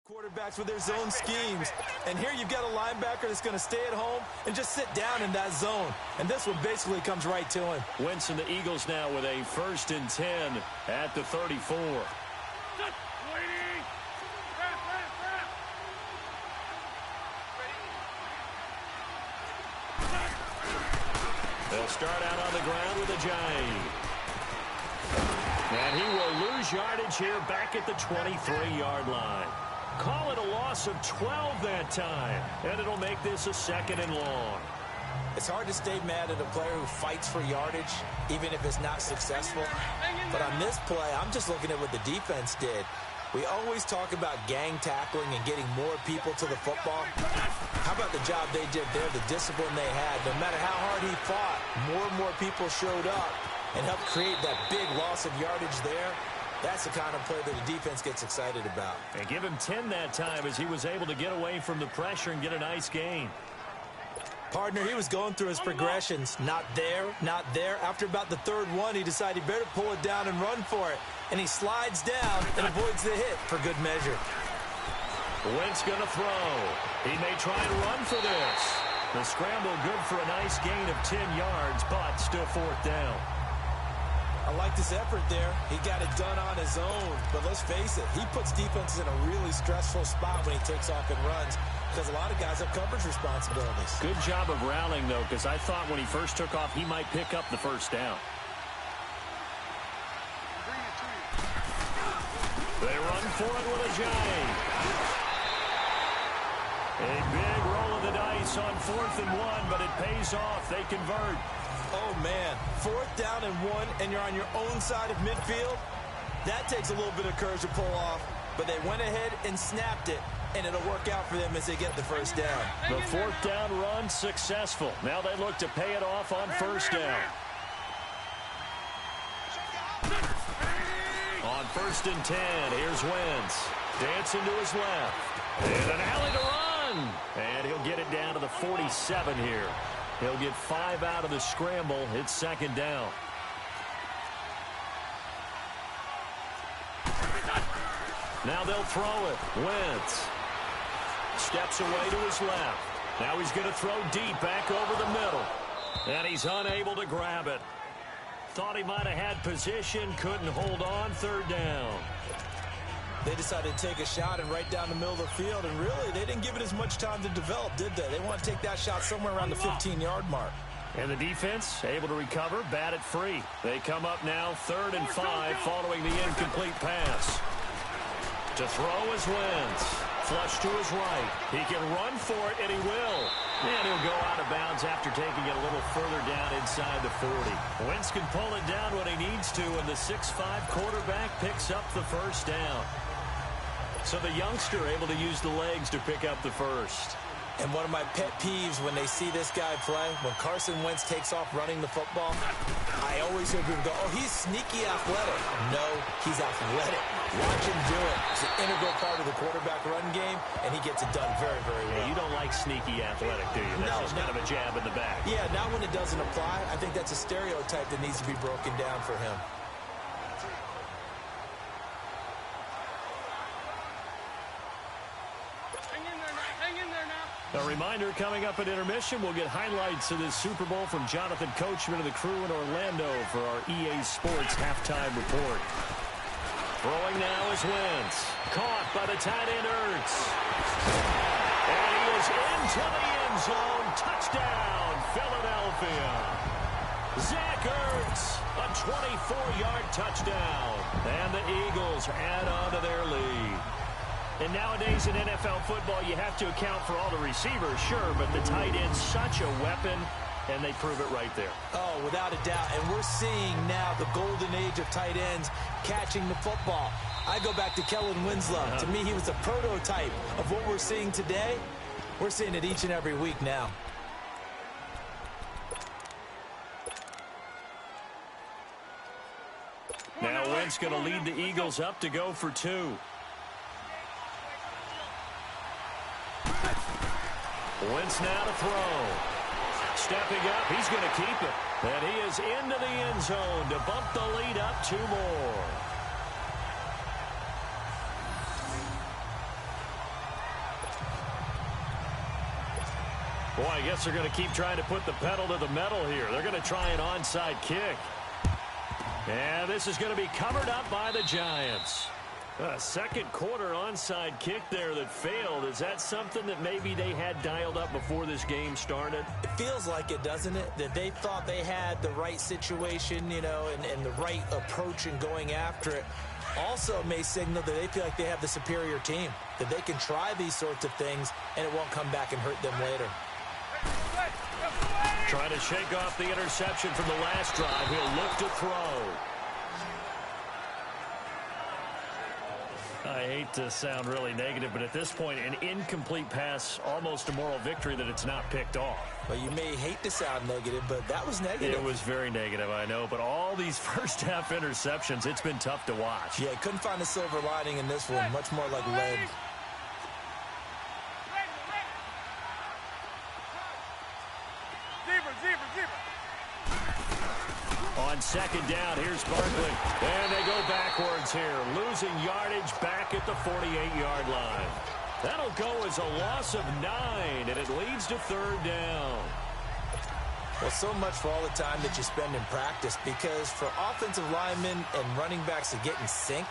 [SPEAKER 6] quarterbacks with their zone schemes. And here you've got a linebacker that's going to stay at home and just sit down in that zone. And this one basically comes right to him.
[SPEAKER 1] Wentz and the Eagles now with a 1st and 10 at the 34. They'll start out on the ground with a jive. And he will lose yardage here back at the 23-yard line. Call it a loss of 12 that time. And it'll make this a 2nd and long.
[SPEAKER 6] It's hard to stay mad at a player who fights for yardage, even if it's not successful. But on this play, I'm just looking at what the defense did. We always talk about gang tackling and getting more people to the football. How about the job they did there, the discipline they had? No matter how hard he fought, more and more people showed up and helped create that big loss of yardage there. That's the kind of play that the defense gets excited about.
[SPEAKER 1] And give him 10 that time as he was able to get away from the pressure and get a nice gain.
[SPEAKER 6] Partner, he was going through his progressions. Not there, not there. After about the 3rd one, he decided he better pull it down and run for it. And he slides down and avoids the hit for good measure.
[SPEAKER 1] Wentz going to throw. He may try and run for this. The scramble good for a nice gain of 10 yards, but still 4th down.
[SPEAKER 6] I like this effort there. He got it done on his own. But let's face it, he puts defenses in a really stressful spot when he takes off and runs, because a lot of guys have coverage responsibilities.
[SPEAKER 1] Good job of rallying, though, because I thought when he first took off, he might pick up the 1st down. They run for it with a giant. A big roll of the dice on 4th and 1, but it pays off. They convert.
[SPEAKER 6] Oh, man. 4th down and 1, and you're on your own side of midfield? That takes a little bit of courage to pull off, but they went ahead and snapped it, and it'll work out for them as they get the 1st down.
[SPEAKER 1] The 4th down run successful. Now they look to pay it off on 1st down. On 1st and 10, here's Wentz. Dancing to his left. And an alley to run. And he'll get it down to the 47 here. He'll get 5 out of the scramble. It's 2nd down. Now they'll throw it. Wentz steps away to his left. Now he's going to throw deep back over the middle. And he's unable to grab it. Thought he might have had position, couldn't hold on. 3rd down.
[SPEAKER 6] They decided to take a shot and right down the middle of the field, and really, they didn't give it as much time to develop, did they? They want to take that shot somewhere around the 15-yard mark.
[SPEAKER 1] And the defense able to recover, bat it free. They come up now 3rd and 5 following the incomplete pass. To throw is Wentz. Flush to his right. He can run for it, and he will. And he'll go out of bounds after taking it a little further down inside the 40. Wentz can pull it down when he needs to, and the 6'5 quarterback picks up the 1st down. So the youngster able to use the legs to pick up the 1st.
[SPEAKER 6] And one of my pet peeves when they see this guy play, when Carson Wentz takes off running the football, I always hear people go, oh, he's sneaky athletic. No, he's athletic. Watch him do it. It's an integral part of the quarterback run game, and he gets it done very, very well.
[SPEAKER 1] Yeah, you don't like sneaky athletic, do you? That's just kind of a jab in the back.
[SPEAKER 6] Yeah, not when it doesn't apply. I think that's a stereotype that needs to be broken down for him.
[SPEAKER 1] A reminder, coming up at intermission, we'll get highlights of this Super Bowl from Jonathan Coachman and the crew in Orlando for our EA Sports halftime report. Throwing now is Wentz. Caught by the tight end Ertz. And he is into the end zone. Touchdown, Philadelphia. Zach Ertz, a 24-yard touchdown. And the Eagles add on to their lead. And nowadays in NFL football, you have to account for all the receivers, sure, but the tight end's such a weapon, and they prove it right there.
[SPEAKER 6] Oh, without a doubt. And we're seeing now the golden age of tight ends catching the football. I go back to Kellen Winslow. To me, he was a prototype of what we're seeing today. We're seeing it each and every week now.
[SPEAKER 1] Now Wentz going to lead the Eagles up to go for 2. Wentz now to throw. Stepping up, he's going to keep it. And he is into the end zone to bump the lead up 2 more. Boy, I guess they're going to keep trying to put the pedal to the metal here. They're going to try an onside kick. And this is going to be covered up by the Giants. Second quarter onside kick there that failed. Is that something that maybe they had dialed up before this game started?
[SPEAKER 6] It feels like it, doesn't it? That they thought they had the right situation, you know, and the right approach in going after it. Also may signal that they feel like they have the superior team, that they can try these sorts of things and it won't come back and hurt them later.
[SPEAKER 1] Trying to shake off the interception from the last drive. He'll look to throw. I hate to sound really negative, but at this point, an incomplete pass, almost a moral victory that it's not picked off.
[SPEAKER 6] Well, you may hate to sound negative, but that was negative.
[SPEAKER 1] It was very negative, I know, but all these first-half interceptions, it's been tough to watch.
[SPEAKER 6] Yeah, couldn't find a silver lining in this one, much more like lead.
[SPEAKER 1] On second down, here's Barkley. And they go backwards here, losing yardage back at the 48-yard line. That'll go as a loss of 9, and it leads to third down.
[SPEAKER 6] Well, so much for all the time that you spend in practice, because for offensive linemen and running backs to get in sync,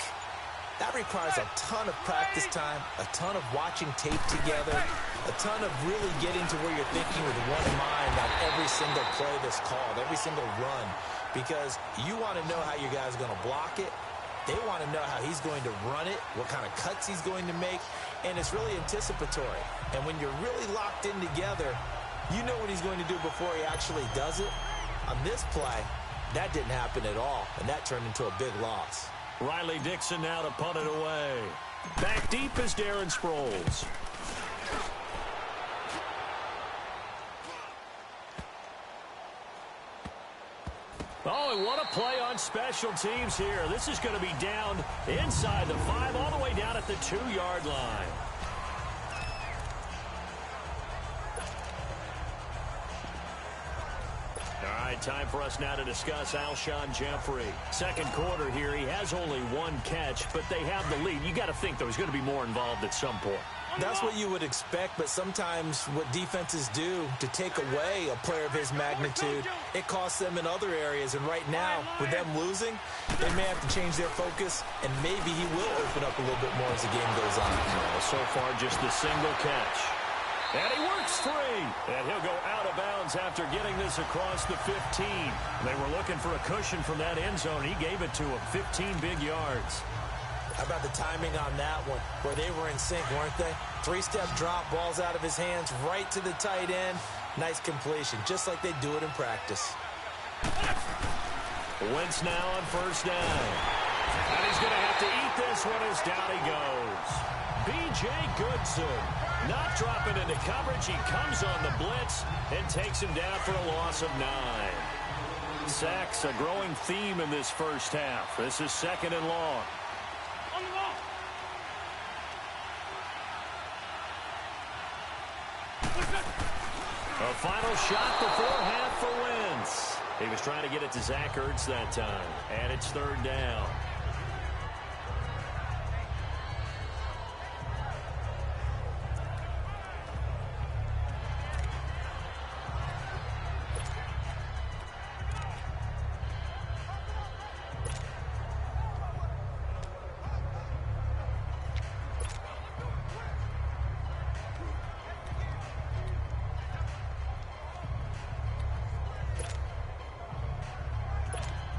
[SPEAKER 6] that requires a ton of practice time, a ton of watching tape together, a ton of really getting to where you're thinking with one mind on every single play that's called, every single run, because you want to know how your guy's going to block it. They want to know how he's going to run it, what kind of cuts he's going to make, and it's really anticipatory. And when you're really locked in together, you know what he's going to do before he actually does it. On this play, that didn't happen at all, and that turned into a big loss.
[SPEAKER 1] Riley Dixon now to punt it away. Back deep is Darren Sproles. Oh, and what a play on special teams here. This is going to be down inside the 5, all the way down at the 2-yard line. All right, time for us now to discuss Alshon Jeffrey. Second quarter here, he has only 1 catch, but they have the lead. You got to think, though, he's going to be more involved at some point.
[SPEAKER 6] That's what you would expect, but sometimes what defenses do to take away a player of his magnitude, it costs them in other areas. And right now, with them losing, they may have to change their focus, and maybe he will open up a little bit more as the game goes on.
[SPEAKER 1] So far, just the single catch. And he works 3. And he'll go out of bounds after getting this across the 15. They were looking for a cushion from that end zone. He gave it to him. 15 big yards.
[SPEAKER 6] How about the timing on that one, where they were in sync, weren't they? 3-step drop, ball's out of his hands, right to the tight end. Nice completion, just like they do it in practice.
[SPEAKER 1] Wentz now on first down. And he's going to have to eat this one as down he goes. B.J. Goodson not dropping into coverage. He comes on the blitz and takes him down for a loss of 9. Sacks, a growing theme in this first half. This is second and long. A final shot before half for Wentz. He was trying to get it to Zach Ertz that time. And it's third down.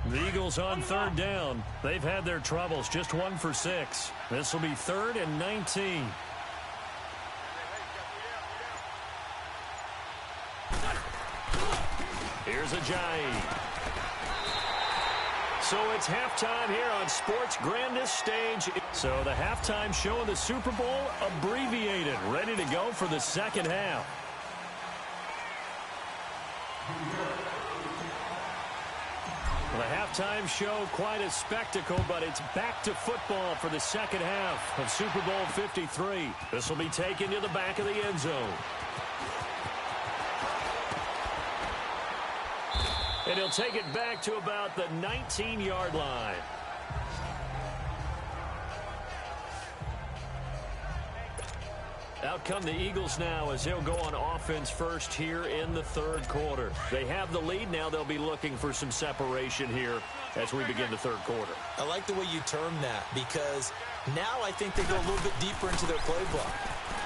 [SPEAKER 1] The Eagles on third down. They've had their troubles, just 1 for 6. This will be 3rd and 19. Here's Ajayi. So it's halftime here on sports' grandest stage. So the halftime show of the Super Bowl abbreviated, ready to go for the second half. The halftime show, quite a spectacle, but it's back to football for the second half of Super Bowl 53. This will be taken to the back of the end zone. And he'll take it back to about the 19-yard line. Out come the Eagles now as they'll go on offense first here in the third quarter. They have the lead now. They'll be looking for some separation here as we begin the third quarter.
[SPEAKER 6] I like the way you term that, because now I think they go a little bit deeper into their playbook.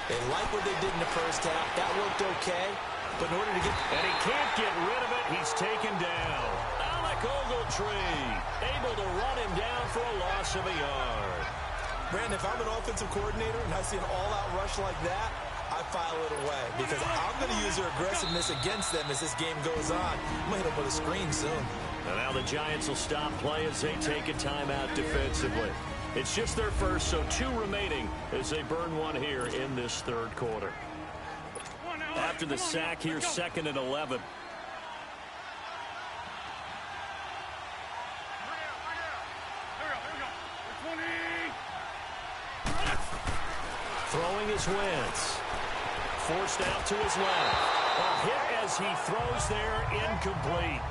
[SPEAKER 6] They like what they did in the first half. That worked okay, but in order to get...
[SPEAKER 1] And he can't get rid of it. He's taken down. Alec Ogletree able to run him down for a loss of a yard.
[SPEAKER 6] Brandon, if I'm an offensive coordinator and I see an all-out rush like that, I file it away, because I'm going to use their aggressiveness against them as this game goes on. I'm going to hit them with a screen soon.
[SPEAKER 1] And now the Giants will stop play as they take a timeout defensively. It's just their first, so 2 remaining as they burn one here in this third quarter. After the sack here, 2nd and 11. Throwing his Wentz. Forced out to his left. A hit as he throws there, incomplete.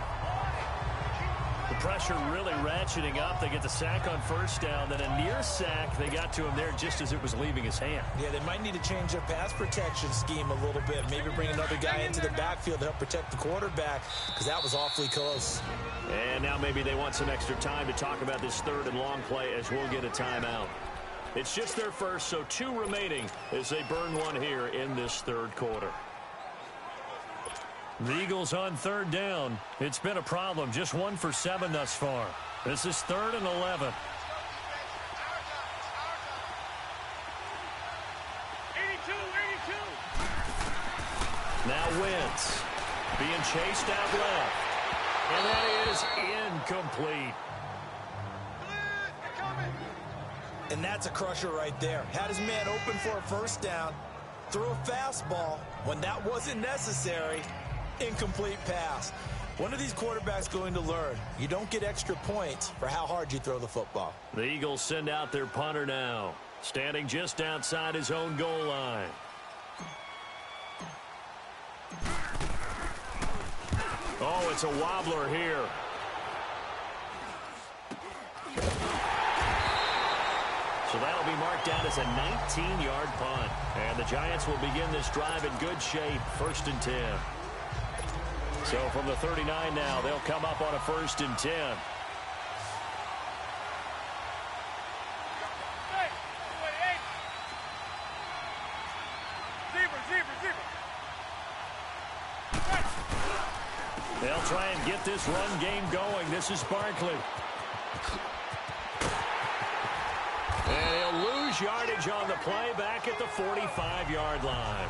[SPEAKER 1] The pressure really ratcheting up. They get the sack on first down. Then a near sack. They got to him there just as it was leaving his hand.
[SPEAKER 6] Yeah, they might need to change their pass protection scheme a little bit. Maybe bring another guy into the backfield to help protect the quarterback, because that was awfully close.
[SPEAKER 1] And now maybe they want some extra time to talk about this 3rd and long play as we'll get a timeout. It's just their first, so 2 remaining as they burn one here in this third quarter. The Eagles on 3rd down. It's been a problem. Just 1 for 7 thus far. This is 3rd and 11.
[SPEAKER 7] 82.
[SPEAKER 1] Now Wentz being chased out left. And that is incomplete.
[SPEAKER 6] And that's a crusher right there. Had his man open for a first down, threw a fastball when that wasn't necessary. Incomplete pass. When are these quarterbacks going to learn? You don't get extra points for how hard you throw the football.
[SPEAKER 1] The Eagles send out their punter now, standing just outside his own goal line. Oh, it's a wobbler here. So that'll be marked down as a 19-yard punt. And the Giants will begin this drive in good shape, 1st and 10. So from the 39 now, they'll come up on a 1st and 10. They'll try and get this run game going. This is Barkley. And he'll lose yardage on the play back at the 45-yard line.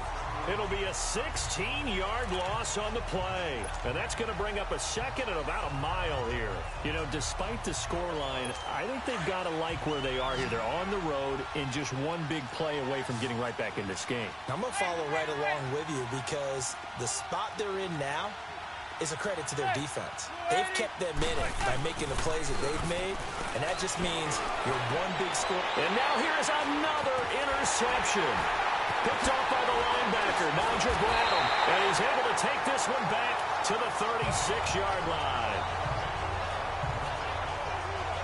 [SPEAKER 1] It'll be a 16-yard loss on the play. And that's going to bring up a 2nd and about a mile here. You know, despite the scoreline, I think they've got to like where they are here. They're on the road and just one big play away from getting right back in this game.
[SPEAKER 6] I'm going to follow right along with you, because the spot they're in now is a credit to their defense. They've kept them in it by making the plays that they've made, and that just means you're one big score.
[SPEAKER 1] And now here is another interception. Picked off by the linebacker, Nigel Bradham, and he's able to take this one back to the 36-yard line.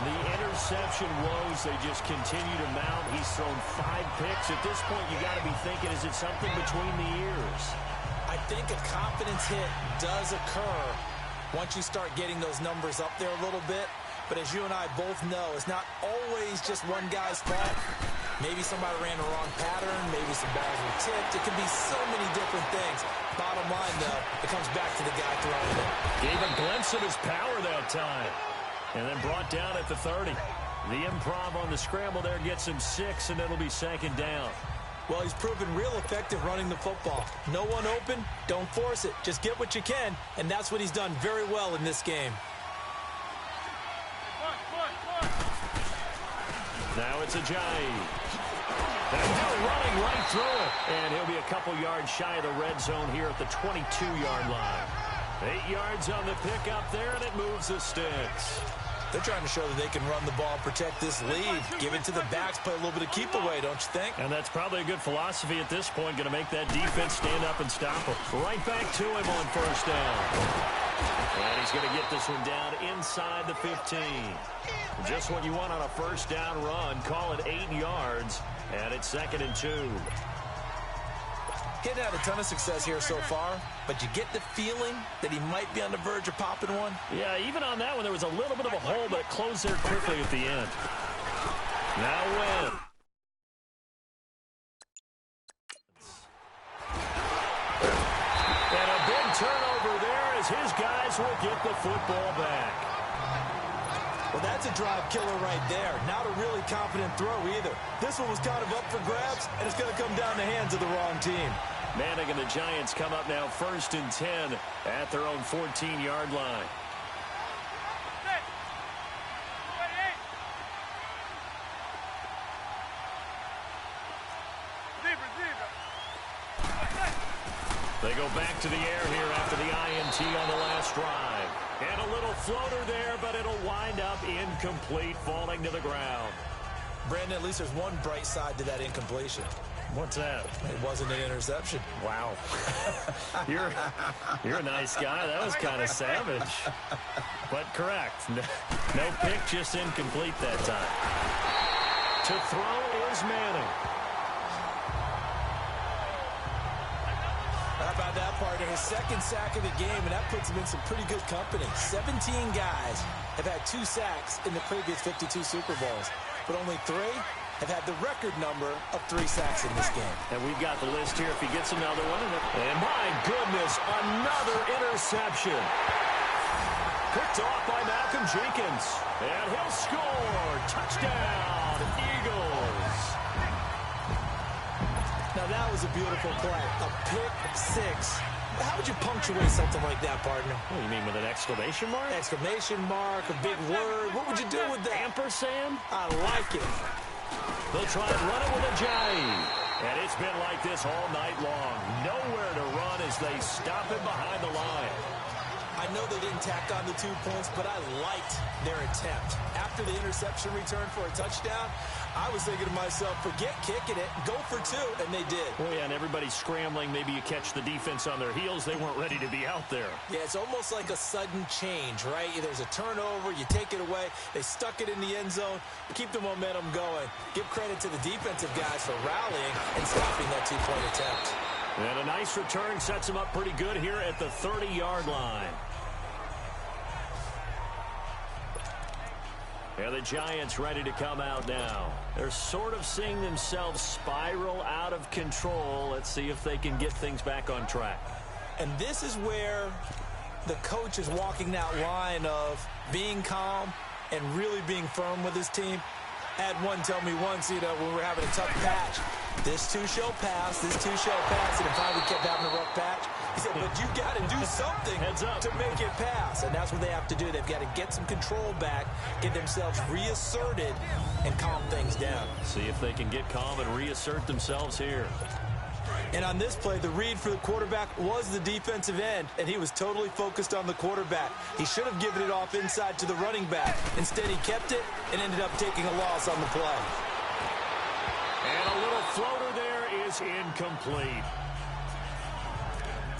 [SPEAKER 1] The interception woes, they just continue to mount. He's thrown 5 picks. At this point, you got to be thinking, is it something between the ears?
[SPEAKER 6] I think a confidence hit does occur once you start getting those numbers up there a little bit. But as you and I both know, it's not always just one guy's fault. Maybe somebody ran the wrong pattern. Maybe some balls were tipped. It can be so many different things. Bottom line, though, it comes back to the guy throwing it.
[SPEAKER 1] Gave a glimpse of his power that time. And then brought down at the 30. The improv on the scramble there gets him 6, and it'll be 2nd down.
[SPEAKER 6] Well, he's proven real effective running the football. No one open, don't force it. Just get what you can, and that's what he's done very well in this game.
[SPEAKER 1] Now it's Ajayi. And they're running right through it. And he'll be a couple yards shy of the red zone here at the 22-yard line. 8 yards on the pickup there, and it moves the sticks.
[SPEAKER 6] They're trying to show that they can run the ball and protect this lead. Give it to the backs, play a little bit of keep away, don't you think?
[SPEAKER 1] And that's probably a good philosophy at this point. Going to make that defense stand up and stop him. Right back to him on 1st down. And he's going to get this one down inside the 15. Just what you want on a 1st down run. Call it 8 yards. And it's 2nd and 2.
[SPEAKER 6] He hadn't had a ton of success here so far, but you get the feeling that he might be on the verge of popping one.
[SPEAKER 1] Yeah, even on that one, there was a little bit of a hole, but it closed there quickly at the end. Now win. And a big turnover there as his guys will get the football back.
[SPEAKER 6] Well, that's a drive killer right there. Not a really confident throw either. This one was kind of up for grabs, and it's going to come down the hands of the wrong team.
[SPEAKER 1] Manning and the Giants come up now 1st and 10 at their own 14-yard line. They go back to the air here after the INT on the last drive. And a little floater there, but it'll wind up incomplete, falling to the ground.
[SPEAKER 6] Brandon, at least there's one bright side to that incompletion.
[SPEAKER 1] What's that?
[SPEAKER 6] It wasn't an interception.
[SPEAKER 1] Wow. You're a nice guy. That was kind of savage. But correct. No pick, just incomplete that time. To throw is Manning.
[SPEAKER 6] How about that, partner? His second sack of the game, and that puts him in some pretty good company. 17 guys have had 2 sacks in the previous 52 Super Bowls, but only 3 have had the record number of 3 sacks in this game.
[SPEAKER 1] And we've got the list here if he gets another one. And my goodness, another interception. Picked off by Malcolm Jenkins. And he'll score. Touchdown, Eagles.
[SPEAKER 6] Now, that was a beautiful play. A pick 6. How would you punctuate something like that, partner?
[SPEAKER 1] What do you mean, with an exclamation mark?
[SPEAKER 6] Exclamation mark, a big word. What would you do with that?
[SPEAKER 1] Ampersand?
[SPEAKER 6] I like it.
[SPEAKER 1] They'll try and run it with a jive. And it's been like this all night long. Nowhere to run as they stop him behind the line.
[SPEAKER 6] I know they didn't tack on the 2 points, but I liked their attempt. After the interception return for a touchdown, I was thinking to myself, forget kicking it, go for 2, and they did.
[SPEAKER 1] Oh, yeah, and everybody's scrambling. Maybe you catch the defense on their heels. They weren't ready to be out there.
[SPEAKER 6] Yeah, it's almost like a sudden change, right? There's a turnover, you take it away, they stuck it in the end zone, keep the momentum going. Give credit to the defensive guys for rallying and stopping that 2-point attempt.
[SPEAKER 1] And a nice return sets them up pretty good here at the 30-yard line. And the Giants ready to come out now. They're sort of seeing themselves spiral out of control. Let's see if they can get things back on track.
[SPEAKER 6] And this is where the coach is walking that line of being calm and really being firm with his team. I had one tell me once, when we were having a tough patch, this too shall pass, this too shall pass, and if I kept having a rough patch, he said, but you got to do something to make it pass, and that's what they have to do. They've got to get some control back, get themselves reasserted, and calm things down.
[SPEAKER 1] See if they can get calm and reassert themselves here.
[SPEAKER 6] And on this play, the read for the quarterback was the defensive end, and he was totally focused on the quarterback. He should have given it off inside to the running back. Instead, he kept it and ended up taking a loss on the play.
[SPEAKER 1] And a little floater there is incomplete.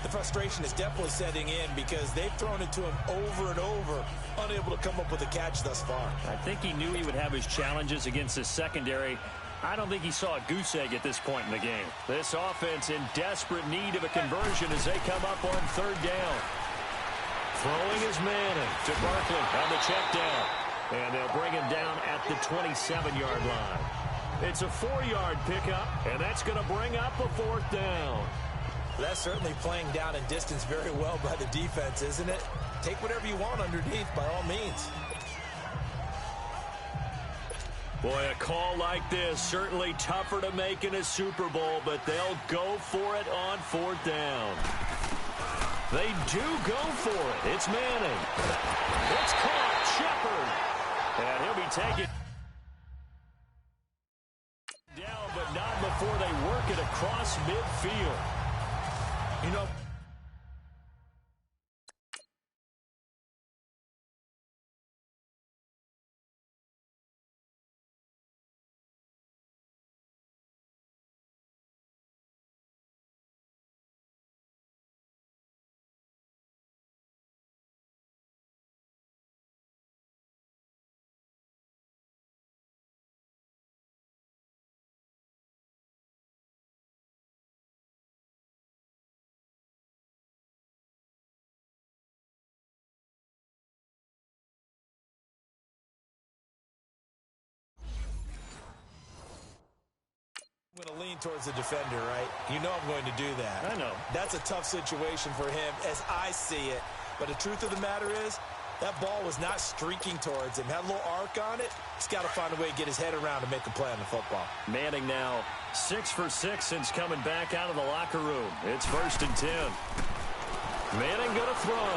[SPEAKER 6] The frustration is definitely setting in because they've thrown it to him over and over, unable to come up with a catch thus far.
[SPEAKER 1] I think he knew he would have his challenges against his secondary. I don't think he saw a goose egg at this point in the game. This offense in desperate need of a conversion as they come up on 3rd down. Throwing is Manning to Barkley on the check down. And they'll bring him down at the 27-yard line. It's a 4-yard pickup, and that's going to bring up a 4th down.
[SPEAKER 6] That's certainly playing down in distance very well by the defense, isn't it? Take whatever you want underneath, by all means.
[SPEAKER 1] Boy, a call like this, certainly tougher to make in a Super Bowl, but they'll go for it on 4th down. They do go for it. It's Manning. It's caught. Shepard. And he'll be taken down, but not before they work it across midfield.
[SPEAKER 6] You know, going to lean towards the defender, right? You know I'm going to do that.
[SPEAKER 1] I know.
[SPEAKER 6] That's a tough situation for him as I see it. But the truth of the matter is, that ball was not streaking towards him. Had a little arc on it. He's got to find a way to get his head around to make a play on the football.
[SPEAKER 1] Manning now 6 for 6 since coming back out of the locker room. It's 1st and 10. Manning going to throw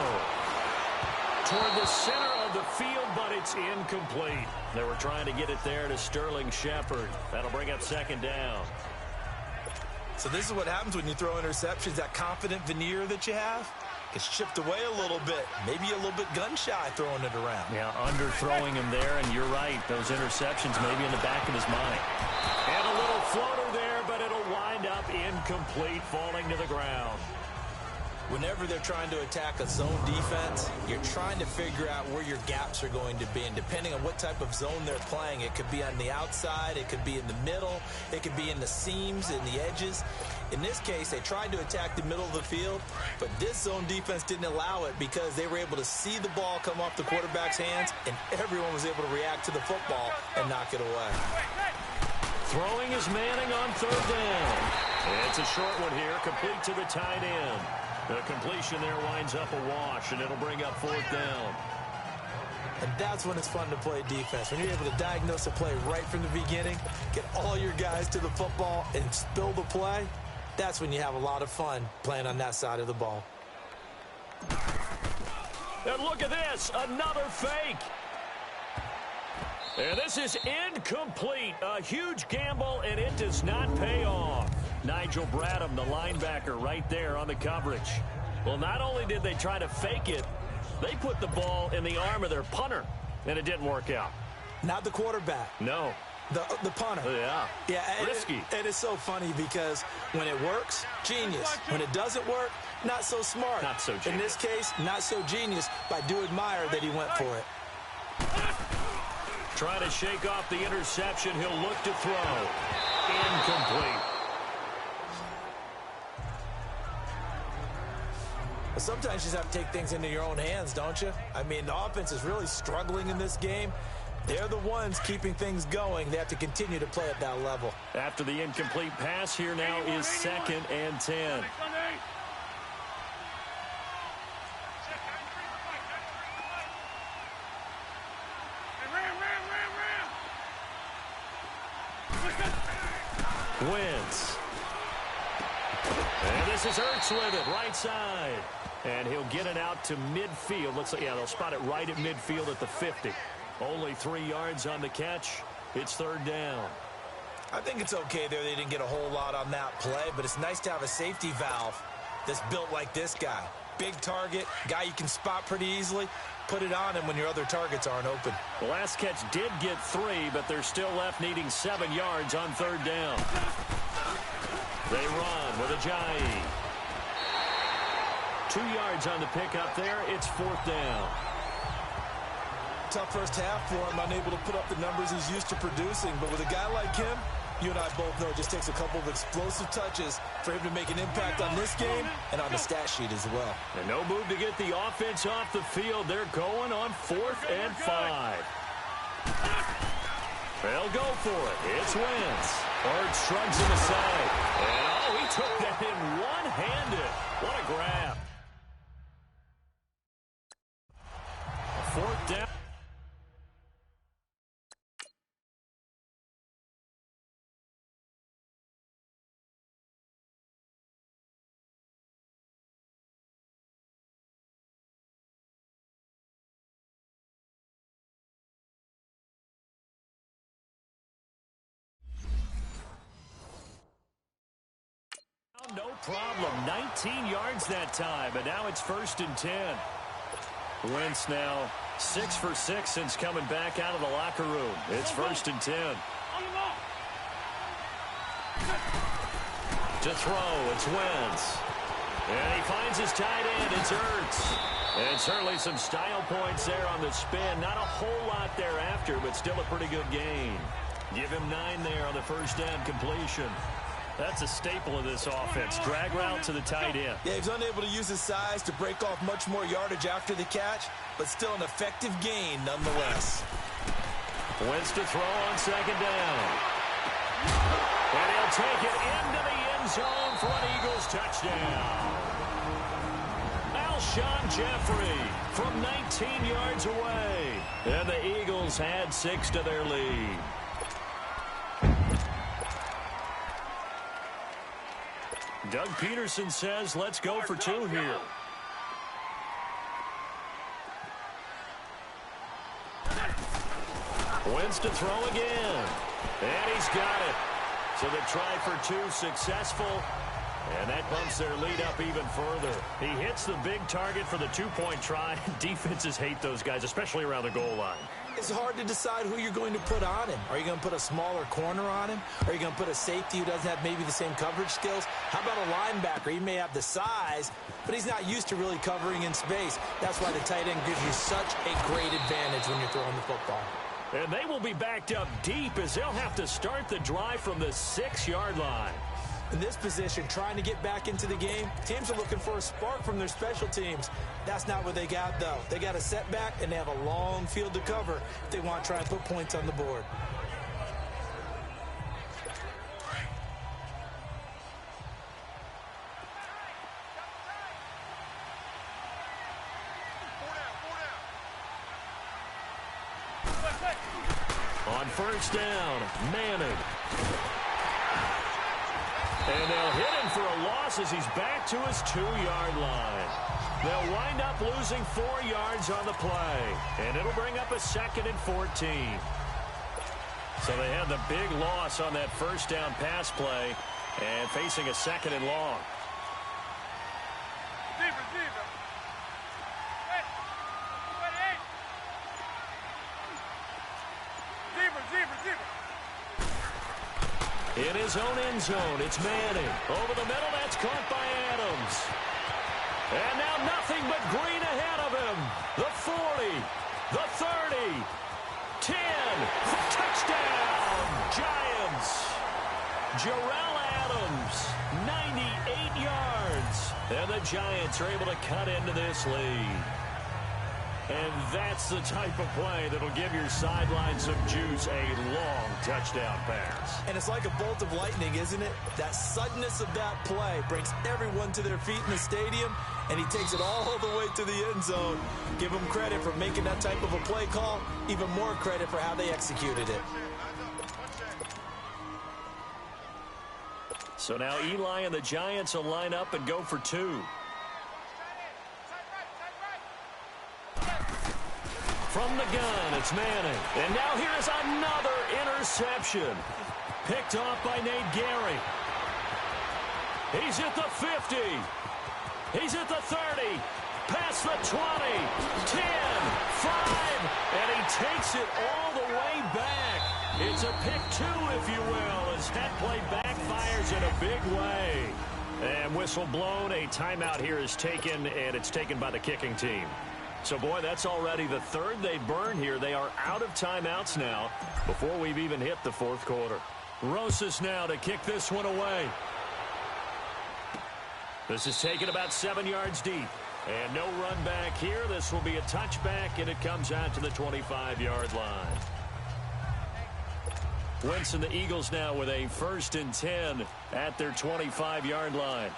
[SPEAKER 1] toward the center of the field, but it's incomplete. They were trying to get it there to Sterling Shepard. That'll bring up 2nd down.
[SPEAKER 6] So this is what happens when you throw interceptions. That confident veneer that you have gets chipped away a little bit. Maybe a little bit gun-shy throwing it around.
[SPEAKER 1] Yeah, underthrowing him there, and you're right. Those interceptions maybe in the back of his mind. And a little floater there, but it'll wind up incomplete, falling to the ground.
[SPEAKER 6] Whenever they're trying to attack a zone defense, you're trying to figure out where your gaps are going to be. And depending on what type of zone they're playing, it could be on the outside, it could be in the middle, it could be in the seams and the edges. In this case, they tried to attack the middle of the field, but this zone defense didn't allow it because they were able to see the ball come off the quarterback's hands, and everyone was able to react to the football and knock it away.
[SPEAKER 1] Throwing is Manning on 3rd down. It's a short one here, complete to the tight end. The completion there winds up a wash, and it'll bring up 4th down.
[SPEAKER 6] And that's when it's fun to play defense. When you're able to diagnose a play right from the beginning, get all your guys to the football and spill the play, that's when you have a lot of fun playing on that side of the ball.
[SPEAKER 1] And look at this, another fake. And this is incomplete. A huge gamble, and it does not pay off. Nigel Bradham, the linebacker, right there on the coverage. Well, not only did they try to fake it, they put the ball in the arm of their punter, and it didn't work out.
[SPEAKER 6] Not the quarterback.
[SPEAKER 1] No.
[SPEAKER 6] The punter.
[SPEAKER 1] Yeah.
[SPEAKER 6] Yeah.
[SPEAKER 1] Risky.
[SPEAKER 6] And it's so funny because when it works, genius. When it doesn't work, not so smart.
[SPEAKER 1] Not so genius.
[SPEAKER 6] In this case, not so genius, but I do admire that he went for it.
[SPEAKER 1] Trying to shake off the interception. He'll look to throw. Incomplete.
[SPEAKER 6] But sometimes you just have to take things into your own hands, don't you? I mean, the offense is really struggling in this game. They're the ones keeping things going. They have to continue to play at that level.
[SPEAKER 1] After the incomplete pass, here now is 2nd and 10. Wentz. And this is Ertz with it, right side. And he'll get it out to midfield. Looks like, yeah, they'll spot it right at midfield at the 50. Only 3 yards on the catch. It's 3rd down.
[SPEAKER 6] I think it's okay there. They didn't get a whole lot on that play, but it's nice to have a safety valve that's built like this guy. Big target, guy you can spot pretty easily. Put it on him when your other targets aren't open.
[SPEAKER 1] The last catch did get 3, but they're still left needing 7 yards on 3rd down. They run with Ajayi. 2 yards on the pickup there. It's 4th down.
[SPEAKER 6] Tough first half for him, unable to put up the numbers he's used to producing. But with a guy like him, you and I both know it just takes a couple of explosive touches for him to make an impact on this game and on the stat sheet as well.
[SPEAKER 1] And no move to get the offense off the field. They're going on 4th and 5. They'll go for it. It's Wentz. Ertz shrugs him aside. And, oh, he took that in one-handed. What a grab. 4th down. No problem. 19 yards that time, but now it's 1st and 10. Wentz now 6 for 6 since coming back out of the locker room. It's 1st and 10. To throw, it's Wentz. And he finds his tight end. It's Ertz. And certainly some style points there on the spin. Not a whole lot thereafter, but still a pretty good gain. Give him 9 there on the first down completion. That's a staple of this offense. Drag route to the tight end.
[SPEAKER 6] Yeah, he's unable to use his size to break off much more yardage after the catch, but still an effective gain nonetheless.
[SPEAKER 1] Wentz to throw on 2nd down. And he'll He'll take it into the end zone for an Eagles touchdown. Alshon Jeffrey from 19 yards away. And the Eagles add 6 to their lead. Doug Peterson says, let's go for 2 here. Wins to throw again. And he's got it. So the try for 2 successful. And that bumps their lead up even further. He hits the big target for the 2-point try. Defenses hate those guys, especially around the goal line.
[SPEAKER 6] It's hard to decide who you're going to put on him. Are you going to put a smaller corner on him? Are you going to put a safety who doesn't have maybe the same coverage skills? How about a linebacker? He may have the size, but he's not used to really covering in space. That's why the tight end gives you such a great advantage when you're throwing the football.
[SPEAKER 1] And they will be backed up deep as they'll have to start the drive from the 6-yard line.
[SPEAKER 6] In this position, trying to get back into the game, teams are looking for a spark from their special teams. That's not what they got, though. They got a setback, and they have a long field to cover if they want to try and put points on the board.
[SPEAKER 1] On first down, Manning. And they'll hit him for a loss as he's back to his 2-yard line. They'll wind up losing 4 yards on the play. And it'll bring up a 2nd and 14. So they had the big loss on that first down pass play and facing a 2nd and long. In his own end zone, it's Manning. Over the middle, that's caught by Adams. And now nothing but green ahead of him. The 40, the 30, 10, touchdown, Giants. Jarrell Adams, 98 yards. And the Giants are able to cut into this lead. And that's the type of play that'll give your sideline some juice, a long touchdown pass.
[SPEAKER 6] And it's like a bolt of lightning, isn't it? That suddenness of that play brings everyone to their feet in the stadium, and he takes it all the way to the end zone. Give him credit for making that type of a play call, even more credit for how they executed it.
[SPEAKER 1] So now Eli and the Giants will line up and go for 2. From the gun, it's Manning. And now here is another interception. Picked off by Nate Gary. He's at the 50. He's at the 30. Past the 20. 10. 5. And he takes it all the way back. It's a pick 2, if you will, as that play backfires in a big way. And whistle blown. A timeout here is taken, and it's taken by the kicking team. So, boy, that's already the 3rd they'd burn here. They are out of timeouts now before we've even hit the 4th quarter. Rosas now to kick this one away. This is taken about 7 yards deep. And no run back here. This will be a touchback, and it comes out to the 25-yard line. Wentz and the Eagles now with a 1st and 10 at their 25-yard line.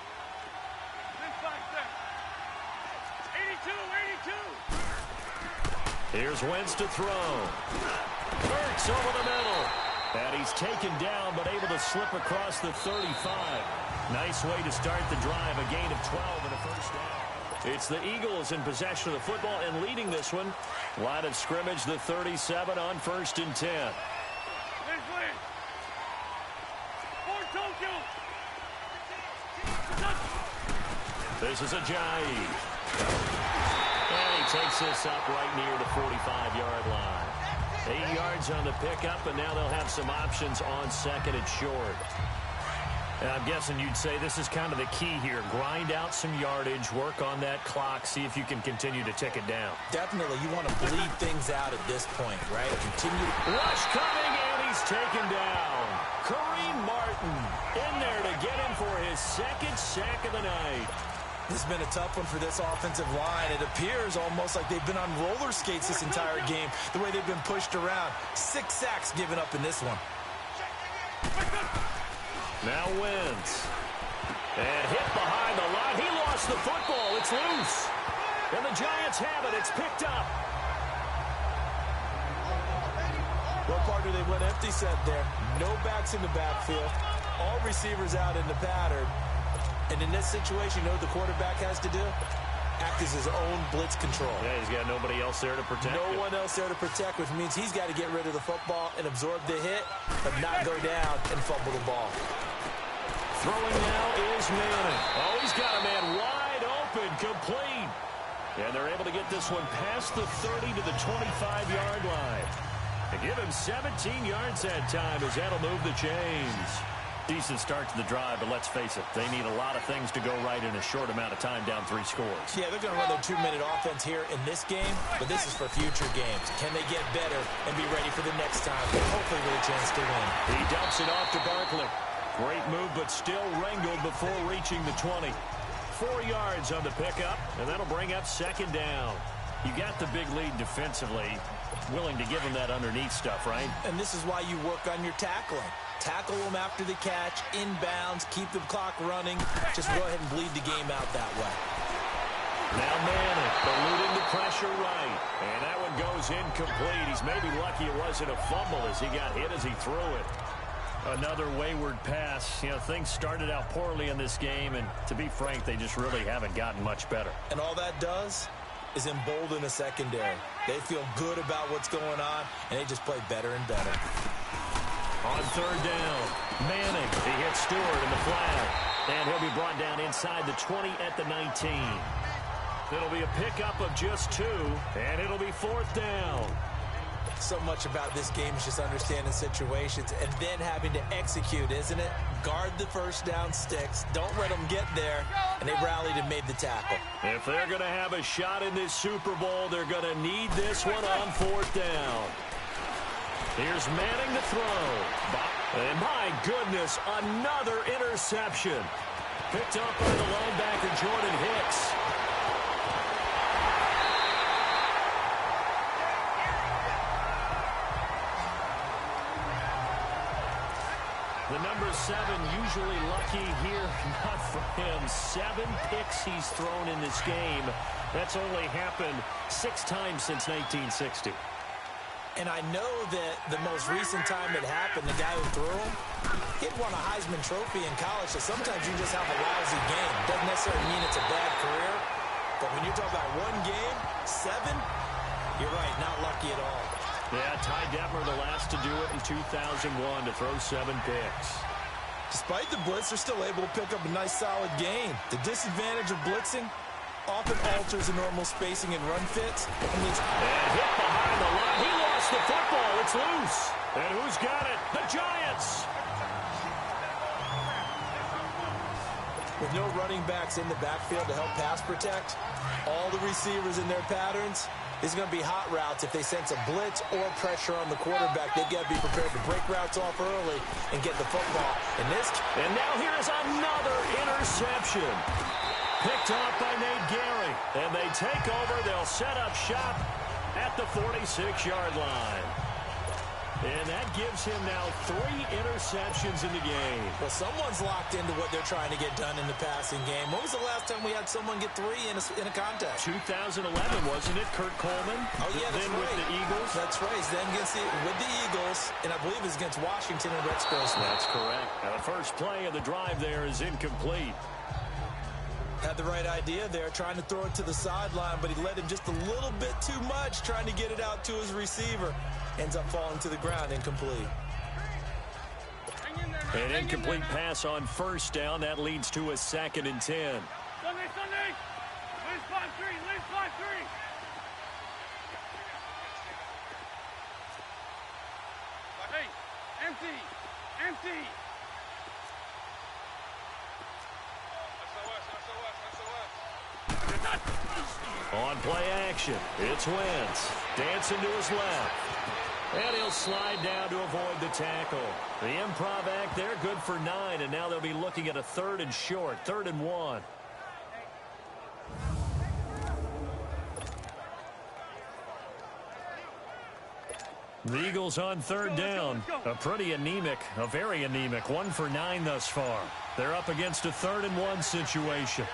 [SPEAKER 1] Here's Wentz to throw. Hurts over the middle. And he's taken down, but able to slip across the 35. Nice way to start the drive. A gain of 12 and a first down. It's the Eagles in possession of the football and leading this one. Line of scrimmage, the 37 on 1st and 10. This is Ajayi. And he takes this up right near the 45-yard line. 8 yards on the pickup, and now they'll have some options on 2nd and short. And I'm guessing you'd say this is kind of the key here. Grind out some yardage, work on that clock, see if you can continue to tick it down.
[SPEAKER 6] Definitely. You want to bleed things out at this point, right? Continue.
[SPEAKER 1] Rush coming, and he's taken down. Kareem Martin in there to get him for his 2nd sack of the night.
[SPEAKER 6] This has been a tough one for this offensive line. It appears almost like they've been on roller skates this entire game, the way they've been pushed around. 6 sacks given up in this one.
[SPEAKER 1] Now wins. And hit behind the line. He lost the football. It's loose. And the Giants have it. It's picked up.
[SPEAKER 6] Well, partner, they went empty set there. No backs in the backfield. All receivers out in the pattern. And in this situation, you know what the quarterback has to do? Act as his own blitz control.
[SPEAKER 1] Yeah, he's got nobody else there to protect him.
[SPEAKER 6] No one else there to protect, which means he's got to get rid of the football and absorb the hit, but not go down and fumble the ball.
[SPEAKER 1] Throwing now is Manning. Oh, he's got a man wide open, complete. And they're able to get this one past the 30 to the 25-yard line. And give him 17 yards that time as that'll move the chains. Decent start to the drive, but let's face it, they need a lot of things to go right in a short amount of time, down 3 scores.
[SPEAKER 6] Yeah, they're going to run their 2-minute offense here in this game, but this is for future games. Can they get better and be ready for the next time, and hopefully with a chance to win?
[SPEAKER 1] He dumps it off to Barkley. Great move, but still wrangled before reaching the 20. 4 yards on the pickup, and that'll bring up second down. You got the big lead defensively, willing to give him that underneath stuff, right?
[SPEAKER 6] And this is why you work on your tackling. Tackle them after the catch, inbounds, keep the clock running. Just go ahead and bleed the game out that way.
[SPEAKER 1] Now Manning, eluding the pressure right. And that one goes incomplete. He's maybe lucky it wasn't a fumble as he got hit as he threw it. Another wayward pass. You know, things started out poorly in this game, and to be frank, they just really haven't gotten much better.
[SPEAKER 6] And all that does is embolden a secondary. They feel good about what's going on, and they just play better and better.
[SPEAKER 1] On third down, Manning. He hits Stewart in the flag. And he'll be brought down inside the 20 at the 19. It'll be a pickup of just 2, and it'll be fourth down.
[SPEAKER 6] So much about this game is just understanding situations and then having to execute, isn't it? Guard the first down sticks. Don't let them get there. And they rallied and made the tackle.
[SPEAKER 1] If they're going to have a shot in this Super Bowl, they're going to need this one on fourth down. Here's Manning to throw. And my goodness, another interception. Picked up by the linebacker, Jordan Hicks. The number 7 usually lucky here, not for him. 7 picks he's thrown in this game. That's only happened 6 times since 1960.
[SPEAKER 6] And I know that the most recent time it happened, the guy who threw him, he'd won a Heisman Trophy in college, so sometimes you just have a lousy game. Doesn't necessarily mean it's a bad career, but when you're talking about one game, 7, you're right, not lucky at all.
[SPEAKER 1] Yeah, Ty Detmer, the last to do it in 2001, to throw 7 picks.
[SPEAKER 6] Despite the blitz, they're still able to pick up a nice, solid gain. The disadvantage of blitzing often alters the normal spacing and run fits.
[SPEAKER 1] And hit behind the line. He lost the football. It's loose. And who's got it? The Giants.
[SPEAKER 6] With no running backs in the backfield to help pass protect, all the receivers in their patterns, it's going to be hot routes. If they sense a blitz or pressure on the quarterback, they've got to be prepared to break routes off early and get the football. And
[SPEAKER 1] now here is another interception. Picked off by Nate Gary. And they take over. They'll set up shop at the 46-yard line. And that gives him now 3 interceptions in the game.
[SPEAKER 6] Well, someone's locked into what they're trying to get done in the passing game. When was the last time we had someone get 3 in a contest?
[SPEAKER 1] 2011, wasn't it? Kurt Coleman?
[SPEAKER 6] Oh, yeah, that's
[SPEAKER 1] then
[SPEAKER 6] right.
[SPEAKER 1] with the Eagles?
[SPEAKER 6] That's right. Then with the Eagles, and I believe it's against Washington and Rex Grossman.
[SPEAKER 1] That's correct. Now, the first play of the drive there is incomplete.
[SPEAKER 6] Had the right idea there, trying to throw it to the sideline, but he led him just a little bit too much, trying to get it out to his receiver. Ends up falling to the ground, incomplete.
[SPEAKER 1] An incomplete pass on first down. That leads to a 2nd and 10.
[SPEAKER 7] Sunday! Lead spot 3! Hey! Empty!
[SPEAKER 1] On play action, it's Wentz. Dancing to his left. And he'll slide down to avoid the tackle. The improv act there, good for 9, and now they'll be looking at a 3rd and short, 3rd and 1. The Eagles on third down. A pretty anemic, a very anemic 1 for 9 thus far. They're up against a 3rd and 1 situation.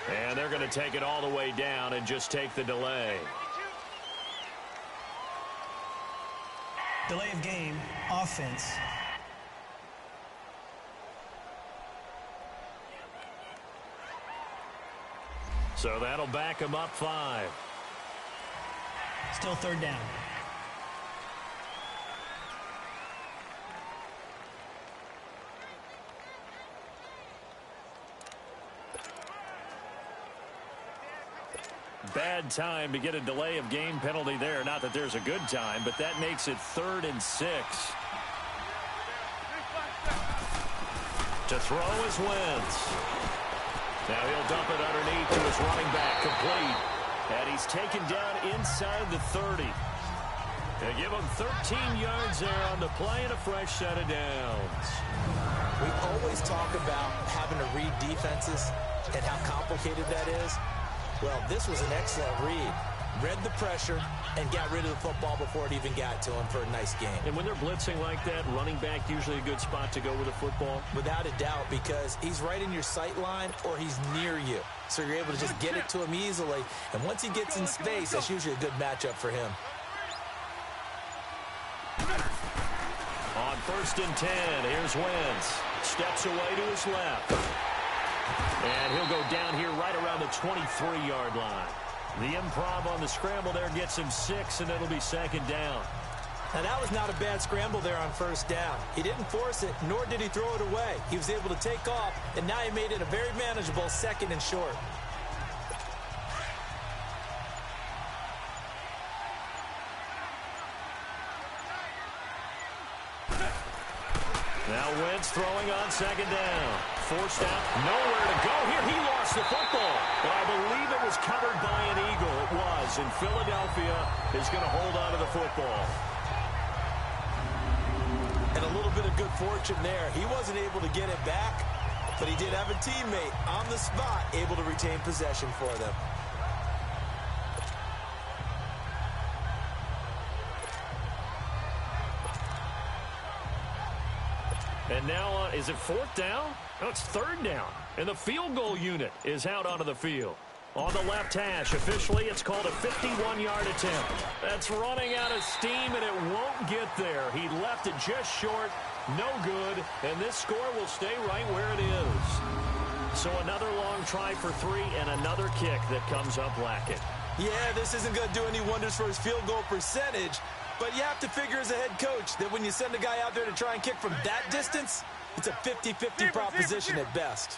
[SPEAKER 1] And they're going to take it all the way down and just take the delay.
[SPEAKER 5] Delay of game, offense.
[SPEAKER 1] So that'll back him up 5.
[SPEAKER 5] Still 3rd down.
[SPEAKER 1] Bad time to get a delay of game penalty there. Not that there's a good time, but that makes it 3rd and 6. To throw is Wentz. Now he'll dump it underneath to his running back, complete. And he's taken down inside the 30. They give him 13 yards there on the play and a fresh set of downs.
[SPEAKER 6] We always talk about having to read defenses and how complicated that is. Well, this was an excellent read. Read the pressure and got rid of the football before it even got to him for a nice game.
[SPEAKER 1] And when they're blitzing like that, running back usually a good spot to go with the football?
[SPEAKER 6] Without a doubt, because he's right in your sight line or he's near you. So you're able to just get it to him easily. And once he gets in space, that's usually a good matchup for him.
[SPEAKER 1] On 1st and 10, here's Wentz. Steps away to his left. And he'll go down here right around the 23-yard line. The improv on the scramble there gets him 6, and it'll be 2nd down.
[SPEAKER 6] Now, that was not a bad scramble there on 1st down. He didn't force it, nor did he throw it away. He was able to take off, and now he made it a very manageable 2nd and short.
[SPEAKER 1] Now Wentz throwing on 2nd down. Forced out, nowhere to go here. He lost the football. But I believe it was covered by an Eagle. It was, and Philadelphia is going to hold on to the football.
[SPEAKER 6] And a little bit of good fortune there. He wasn't able to get it back, but he did have a teammate on the spot able to retain possession for them.
[SPEAKER 1] And now, is it 4th down? No, it's 3rd down. And the field goal unit is out onto the field. On the left hash, officially, it's called a 51-yard attempt. That's running out of steam, and it won't get there. He left it just short, no good, and this score will stay right where it is. So another long try for 3 and another kick that comes up lacking.
[SPEAKER 6] Yeah, this isn't going to do any wonders for his field goal percentage, but you have to figure as a head coach that when you send a guy out there to try and kick from that distance, it's a 50-50 proposition at best.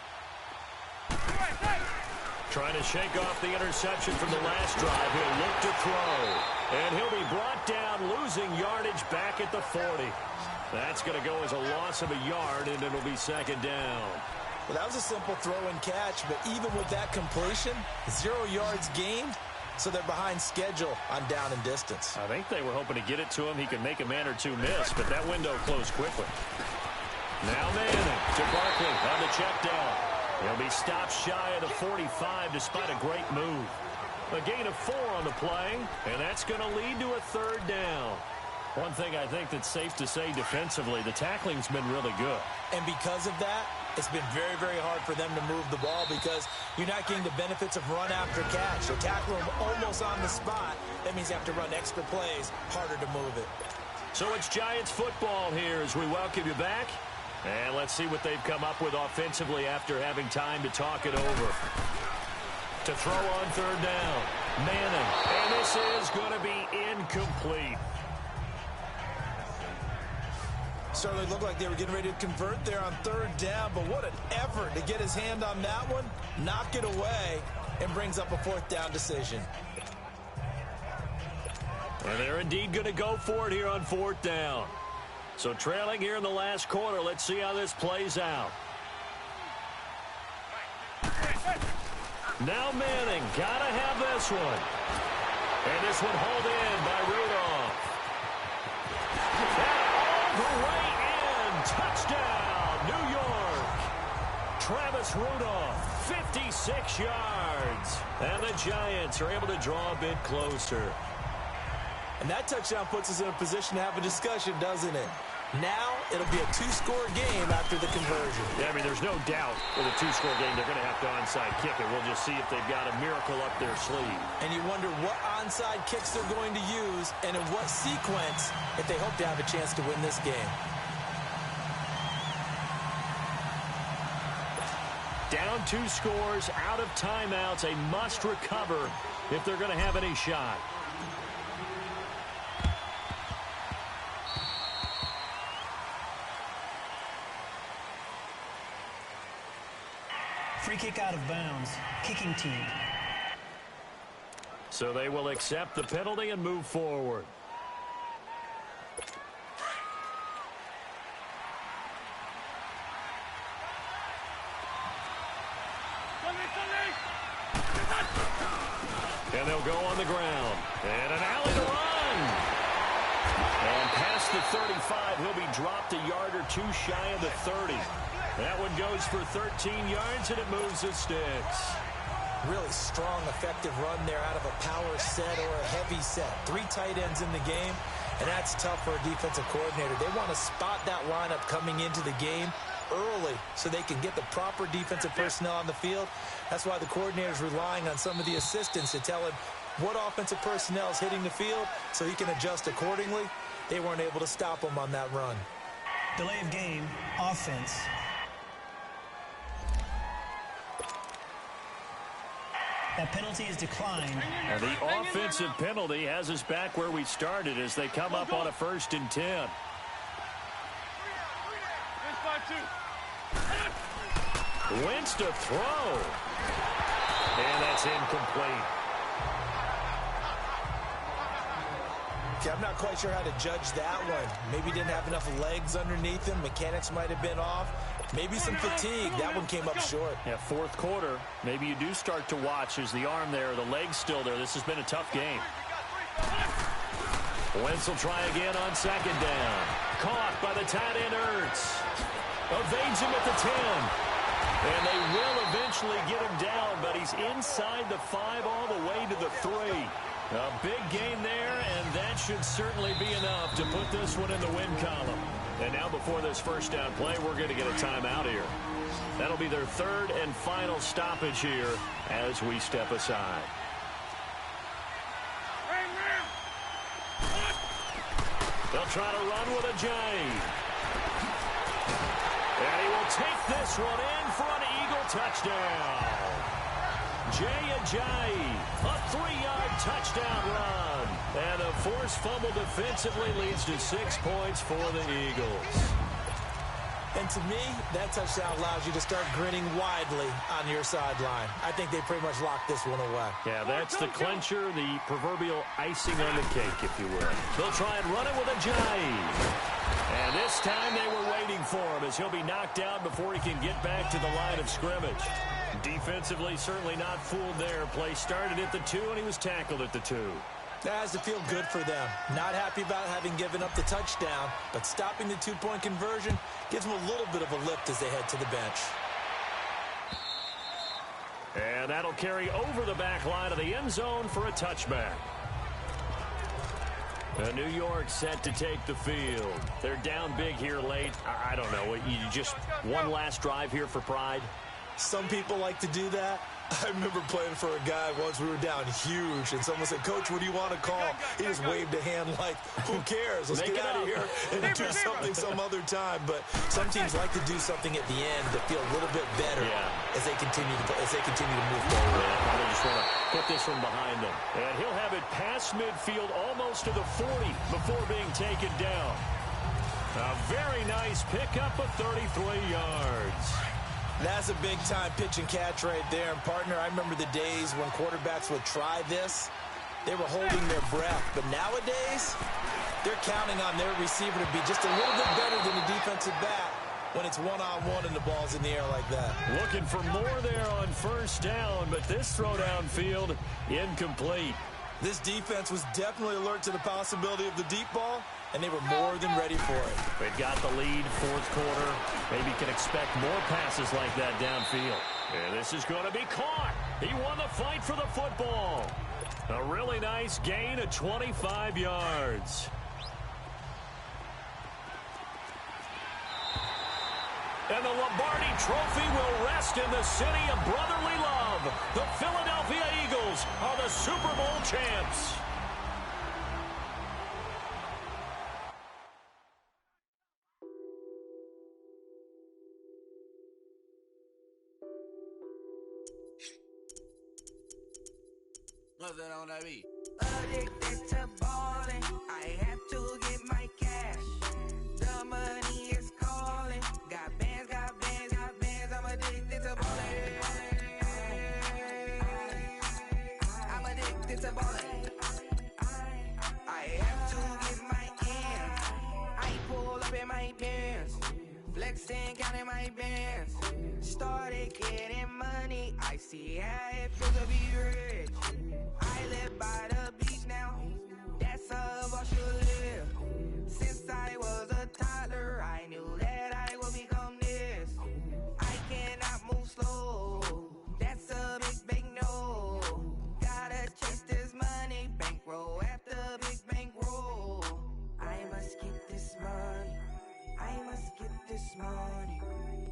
[SPEAKER 1] Trying to shake off the interception from the last drive. He'll look to throw. And he'll be brought down, losing yardage back at the 40. That's going to go as a loss of a yard, and it'll be 2nd down.
[SPEAKER 6] Well, that was a simple throw and catch, but even with that completion, 0 yards gained, so they're behind schedule on down and distance.
[SPEAKER 1] I think they were hoping to get it to him. He could make a man or two miss, but that window closed quickly. Now Manning to Barkley on the check down. He'll be stopped shy of the 45 despite a great move. A gain of 4 on the play, and that's going to lead to a 3rd down. One thing I think that's safe to say defensively, the tackling's been really good.
[SPEAKER 6] And because of that, it's been very, very hard for them to move the ball because you're not getting the benefits of run after catch. You tackle them almost on the spot. That means you have to run extra plays, harder to move it.
[SPEAKER 1] So it's Giants football here as we welcome you back. And let's see what they've come up with offensively after having time to talk it over. To throw on 3rd down, Manning. And this is going to be incomplete.
[SPEAKER 6] Certainly looked like they were getting ready to convert there on 3rd down, but what an effort to get his hand on that one, knock it away, and brings up a 4th down decision.
[SPEAKER 1] And they're indeed going to go for it here on 4th down. So trailing here in the last quarter, let's see how this plays out. Now Manning, gotta have this one. And this one hauled in by Rudolph. And all the way in, touchdown, New York. Travis Rudolph, 56 yards. And the Giants are able to draw a bit closer.
[SPEAKER 6] And that touchdown puts us in a position to have a discussion, doesn't it? Now it'll be a two-score game after the conversion.
[SPEAKER 1] Yeah, I mean, there's no doubt with a two-score game they're going to have to onside kick it. We'll just see if they've got a miracle up their sleeve.
[SPEAKER 6] And you wonder what onside kicks they're going to use and in what sequence if they hope to have a chance to win this game.
[SPEAKER 1] Down 2 scores, out of timeouts, a must recover if they're going to have any shot.
[SPEAKER 5] Free kick out of bounds. Kicking team.
[SPEAKER 1] So they will accept the penalty and move forward. And they'll go on the ground. And an alley to run. And past the 35, he'll be dropped a yard or two shy of the 30. That one goes for 13 yards, and it moves the sticks.
[SPEAKER 6] Really strong, effective run there out of a power set or a heavy set. 3 tight ends in the game, and that's tough for a defensive coordinator. They want to spot that lineup coming into the game early so they can get the proper defensive personnel on the field. That's why the coordinator is relying on some of the assistants to tell him what offensive personnel is hitting the field so he can adjust accordingly. They weren't able to stop him on that run.
[SPEAKER 5] Delay of game, offense. That penalty is declined.
[SPEAKER 1] And the offensive penalty has us back where we started as they come up on a 1st and 10. Wentz to throw. And that's incomplete.
[SPEAKER 6] Okay, I'm not quite sure how to judge that one. Maybe didn't have enough legs underneath him. Mechanics might have been off. Maybe some fatigue. That one came up short.
[SPEAKER 1] Yeah, 4th quarter. Maybe you do start to watch as the arm there, the leg's still there. This has been a tough game. Wentz will try again on 2nd down. Caught by the tight end Ertz. Evades him at the 10. And they will eventually get him down, but he's inside the 5 all the way to the 3. A big gain there, and that should certainly be enough to put this one in the win column. And now before this 1st down play, we're going to get a timeout here. That'll be their 3rd and final stoppage here as we step aside. They'll try to run with a J. And he will take this one in for an Eagle touchdown. Jay Ajayi, a 3-yard touchdown run. And a forced fumble defensively leads to 6 points for the Eagles.
[SPEAKER 6] And to me, that touchdown allows you to start grinning widely on your sideline. I think they pretty much locked this one away.
[SPEAKER 1] Yeah, that's the clincher, the proverbial icing on the cake, if you will. They'll try and run it with Ajayi. And this time they were waiting for him as he'll be knocked out before he can get back to the line of scrimmage. Defensively, certainly not fooled there. Play started at the 2, and he was tackled at the 2.
[SPEAKER 6] That has to feel good for them. Not happy about having given up the touchdown, but stopping the 2-point conversion gives them a little bit of a lift as they head to the bench.
[SPEAKER 1] And that'll carry over the back line of the end zone for a touchback. New York set to take the field. They're down big here late. I don't know. You just one last drive here for pride?
[SPEAKER 6] Some people like to do that. I remember playing for a guy once. We were down huge, and someone said, "Coach, what do you want to call?" He just waved a hand like, "Who cares? Let's get out of here and do something some other time." But some teams like to do something at the end to feel a little bit better as they continue to move forward.
[SPEAKER 1] Yeah, they just want to put this one behind them. And he'll have it past midfield almost to the 40 before being taken down. A very nice pickup of 33 yards.
[SPEAKER 6] That's a big-time pitch and catch right there. And, partner, I remember the days when quarterbacks would try this. They were holding their breath. But nowadays, they're counting on their receiver to be just a little bit better than the defensive back when it's one-on-one and the ball's in the air like that.
[SPEAKER 1] Looking for more there on 1st down, but this throw downfield incomplete.
[SPEAKER 6] This defense was definitely alert to the possibility of the deep ball, and they were more than ready for it.
[SPEAKER 1] They've got the lead, 4th quarter. Maybe can expect more passes like that downfield. And this is going to be caught. He won the fight for the football. A really nice gain of 25 yards. And the Lombardi Trophy will rest in the city of brotherly love. The Philadelphia Eagles are the Super Bowl champs.
[SPEAKER 2] What's that on that beat?
[SPEAKER 8] Addicted to balling, I have to get my cash. The money is calling. Got bands, got bands, got bands. I'm addicted to balling. I'm addicted to balling. I have to get my ends. I pull up in my pants, flexing, counting my bands. Started getting money. I see how it feels to be rich. I live by the beach now, that's how I should live. Since I was a toddler, I knew that I would become this. I cannot move slow, that's a big no. Gotta chase this money, bankroll after big bankroll. I must get this money, I must get this money.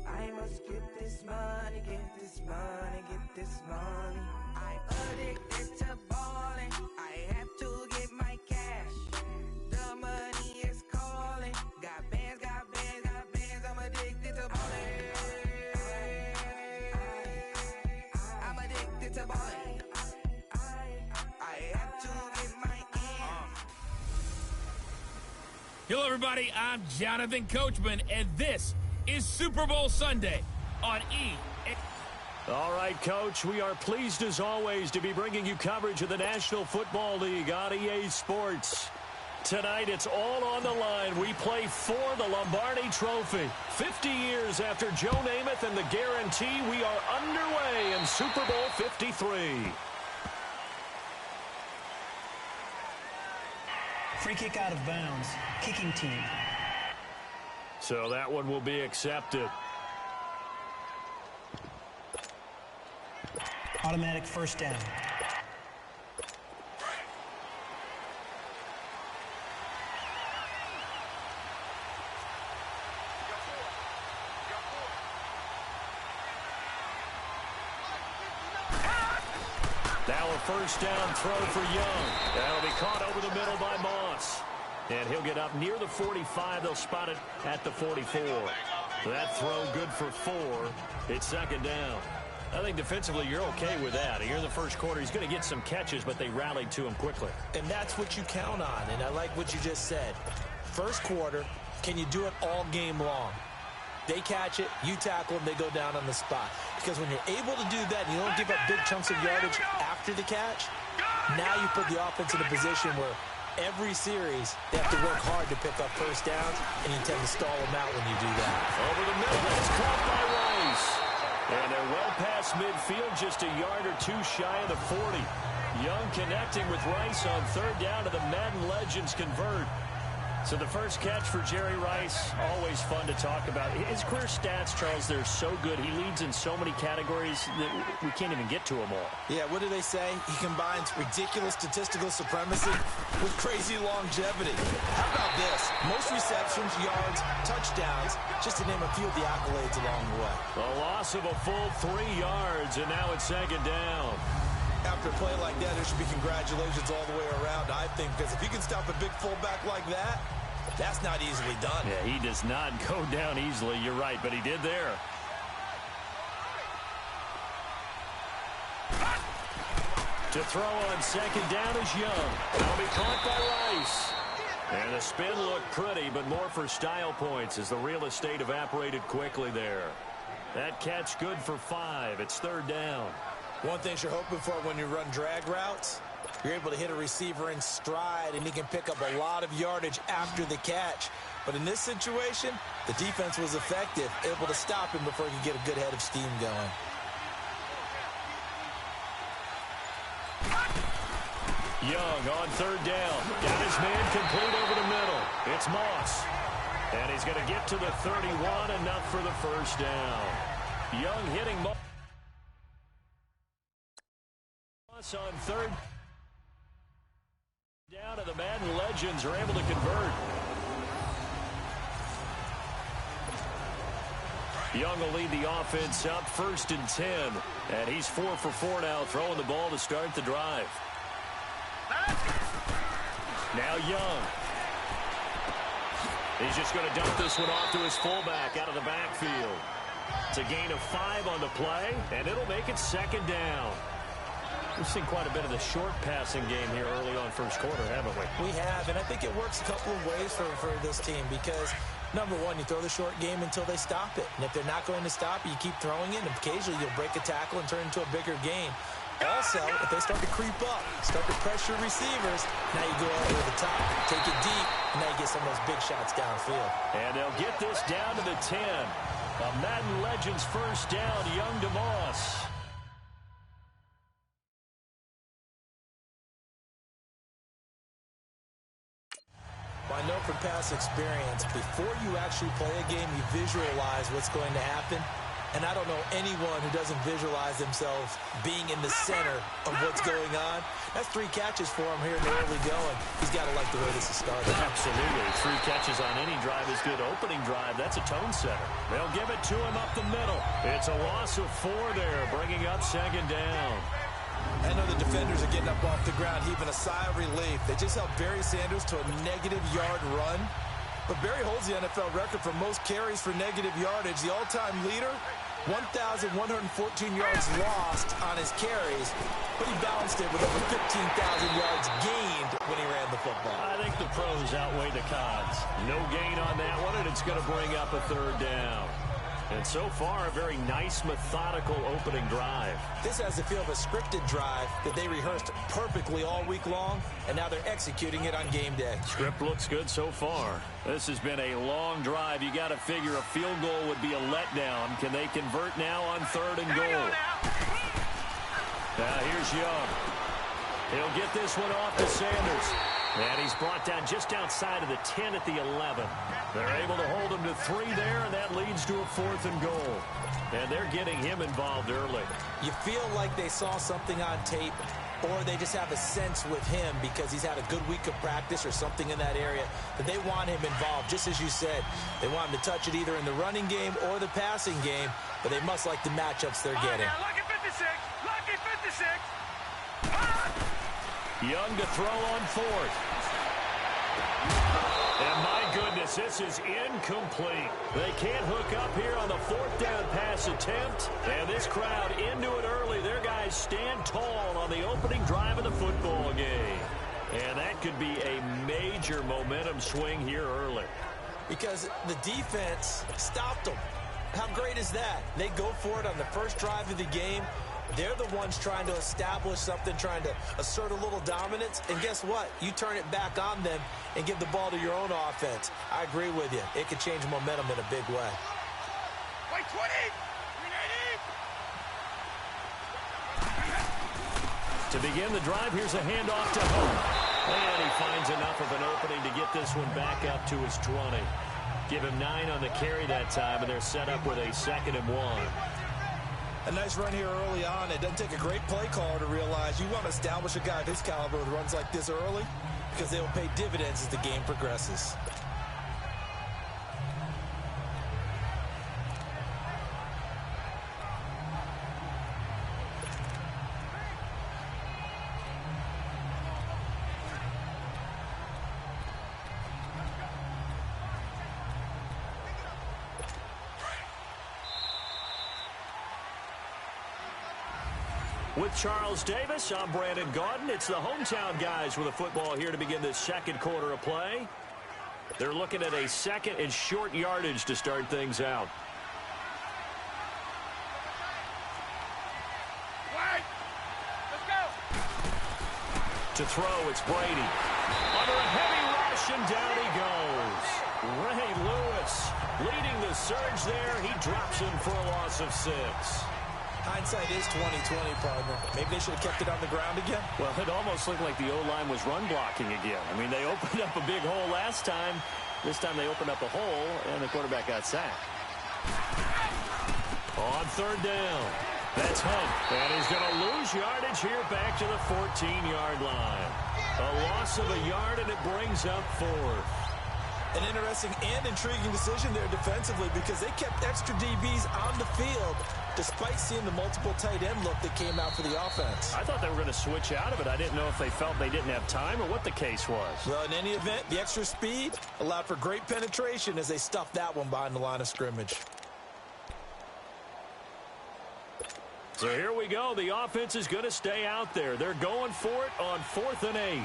[SPEAKER 8] I must get this money, get this money, get this money. I'm addicted to balling. I have to get my cash. The money is calling. Got bands, got bands, got bands. I'm addicted to balling. I'm addicted to balling. I have to get my ends.
[SPEAKER 4] Hello, everybody. I'm Jonathan Coachman, and this is Super Bowl Sunday on E.
[SPEAKER 1] All right, Coach, we are pleased as always to be bringing you coverage of the National Football League on EA Sports. Tonight, it's all on the line. We play for the Lombardi Trophy. 50 years after Joe Namath and the guarantee, we are underway in Super Bowl 53.
[SPEAKER 5] Free kick out of bounds. Kicking team.
[SPEAKER 1] So that one will be accepted.
[SPEAKER 5] Automatic first down.
[SPEAKER 1] Now a first down throw for Young. That'll be caught over the middle by Moss. And he'll get up near the 45. They'll spot it at the 44. That throw good for 4. It's second down. I think defensively you're okay with that. Here in the first quarter, he's going to get some catches, but they rallied to him quickly.
[SPEAKER 6] And that's what you count on, and I like what you just said. First quarter, can you do it all game long? They catch it, you tackle them, they go down on the spot. Because when you're able to do that and you don't give up big chunks of yardage after the catch, now you put the offense in a position where every series they have to work hard to pick up first downs, and you tend to stall them out when you do that.
[SPEAKER 1] Over the middle, it's caught by Rice. And they're well past midfield, just a yard or two shy of the 40. Young connecting with Rice on third down, and the Madden legends convert. So the first catch for Jerry Rice, always fun to talk about. His career stats, Charles, they're so good. He leads in so many categories that we can't even get to them all.
[SPEAKER 6] Yeah, what do they say? He combines ridiculous statistical supremacy with crazy longevity. How about this? Most receptions, yards, touchdowns, just to name a few of the accolades along the way.
[SPEAKER 1] A loss of a full 3 yards, and now it's second down.
[SPEAKER 6] After a play like that, there should be congratulations all the way around, I think, because if you can stop a big fullback like that, that's not easily done.
[SPEAKER 1] Yeah, he does not go down easily. You're right, but he did there. To throw on second down is Young. That'll be caught by Rice. And the spin looked pretty, but more for style points as the real estate evaporated quickly there. That catch good for 5. It's third down.
[SPEAKER 6] One thing you're hoping for when you run drag routes, you're able to hit a receiver in stride, and he can pick up a lot of yardage after the catch. But in this situation, the defense was effective, able to stop him before he could get a good head of steam going.
[SPEAKER 1] Young on third down. Got his man complete over the middle. It's Moss. And he's going to get to the 31, enough for the first down. Young hitting Moss. Davis on third down, and the Madden legends are able to convert. Young will lead the offense up 1st and 10. And he's 4 for 4 now, throwing the ball to start the drive. Now Young. He's just going to dump this one off to his fullback out of the backfield. It's a gain of 5 on the play, and it'll make it 2nd down. We've seen quite a bit of the short passing game here early on first quarter, haven't we?
[SPEAKER 6] We have, and I think it works a couple of ways for this team because, number one, you throw the short game until they stop it. And if they're not going to stop it, you keep throwing it, and occasionally you'll break a tackle and turn it into a bigger game. Also, if they start to creep up, start to pressure receivers, now you go all over the top, take it deep, and now you get some of those big shots downfield.
[SPEAKER 1] And they'll get this down to the 10. A Madden Legends first down, Young to Moss.
[SPEAKER 6] I know from past experience, before you actually play a game, you visualize what's going to happen. And I don't know anyone who doesn't visualize themselves being in the center of what's going on. That's 3 catches for him here in the early going. He's got to like the way this is started.
[SPEAKER 1] Absolutely. 3 catches on any drive is good. Opening drive, that's a tone setter. They'll give it to him up the middle. It's a loss of 4 there, bringing up 2nd down.
[SPEAKER 6] I know the defenders are getting up off the ground, heaving a sigh of relief. They just held Barry Sanders to a -yard run. But Barry holds the NFL record for most carries for negative yardage. The all-time leader, 1,114 yards lost on his carries, but he balanced it with over 15,000 yards gained when he ran the football.
[SPEAKER 1] I think the pros outweigh the cons. No gain on that one, and it's going to bring up a 3rd down. And so far, a very nice, methodical opening drive.
[SPEAKER 6] This has the feel of a scripted drive that they rehearsed perfectly all week long, and now they're executing it on game day.
[SPEAKER 1] Script looks good so far. This has been a long drive. You got to figure a field goal would be a letdown. Can they convert now on 3rd and goal? Now here's Young. He'll get this one off to Sanders. And he's brought down just outside of the 10 at the 11. They're able to hold him to 3 there, and that leads to a 4th and goal. And they're getting him involved early.
[SPEAKER 6] You feel like they saw something on tape, or they just have a sense with him because he's had a good week of practice or something in that area that they want him involved. Just as you said, they want him to touch it either in the running game or the passing game, but they must like the matchups they're getting.
[SPEAKER 7] Lucky 56! Lucky 56!
[SPEAKER 1] Young to throw on 4th. And my goodness, this is incomplete. They can't hook up here on the 4th down pass attempt. And this crowd into it early. Their guys stand tall on the opening drive of the football game. And that could be a major momentum swing here early.
[SPEAKER 6] Because the defense stopped them. How great is that? They go for it on the first drive of the game. They're the ones trying to establish something, trying to assert a little dominance. And guess what? You turn it back on them and give the ball to your own offense. I agree with you. It could change momentum in a big way.
[SPEAKER 7] Wait, 20!
[SPEAKER 1] To begin the drive, here's a handoff to Hope. And he finds enough of an opening to get this one back up to his 20. Give him 9 on the carry that time, and they're set up with a 2nd and 1.
[SPEAKER 6] A nice run here early on. It doesn't take a great play caller to realize you want to establish a guy of his caliber with runs like this early because they will pay dividends as the game progresses.
[SPEAKER 1] With Charles Davis, I'm Brandon Gaudin. It's the hometown guys with the football here to begin this 2nd quarter of play. They're looking at a 2nd and short yardage to start things out.
[SPEAKER 7] Let's go!
[SPEAKER 1] To throw, it's Brady. Under a heavy rush, and down he goes. Ray Lewis leading the surge there. He drops him for a loss of 6.
[SPEAKER 6] Hindsight is 20/20, partner. Maybe they should have kept it on the ground again.
[SPEAKER 1] Well, it almost looked like the O-line was run blocking again. I mean, they opened up a big hole last time. This time they opened up a hole, and the quarterback got sacked. On 3rd down. That's Hunt. And he's going to lose yardage here back to the 14-yard line. A loss of a yard, and it brings up 4th.
[SPEAKER 6] An interesting and intriguing decision there defensively because they kept extra DBs on the field despite seeing the multiple tight end look that came out for the offense.
[SPEAKER 1] I thought they were going to switch out of it. I didn't know if they felt they didn't have time or what the case was.
[SPEAKER 6] Well, in any event, the extra speed allowed for great penetration as they stuffed that one behind the line of scrimmage.
[SPEAKER 1] So here we go. The offense is going to stay out there. They're going for it on 4th and 8.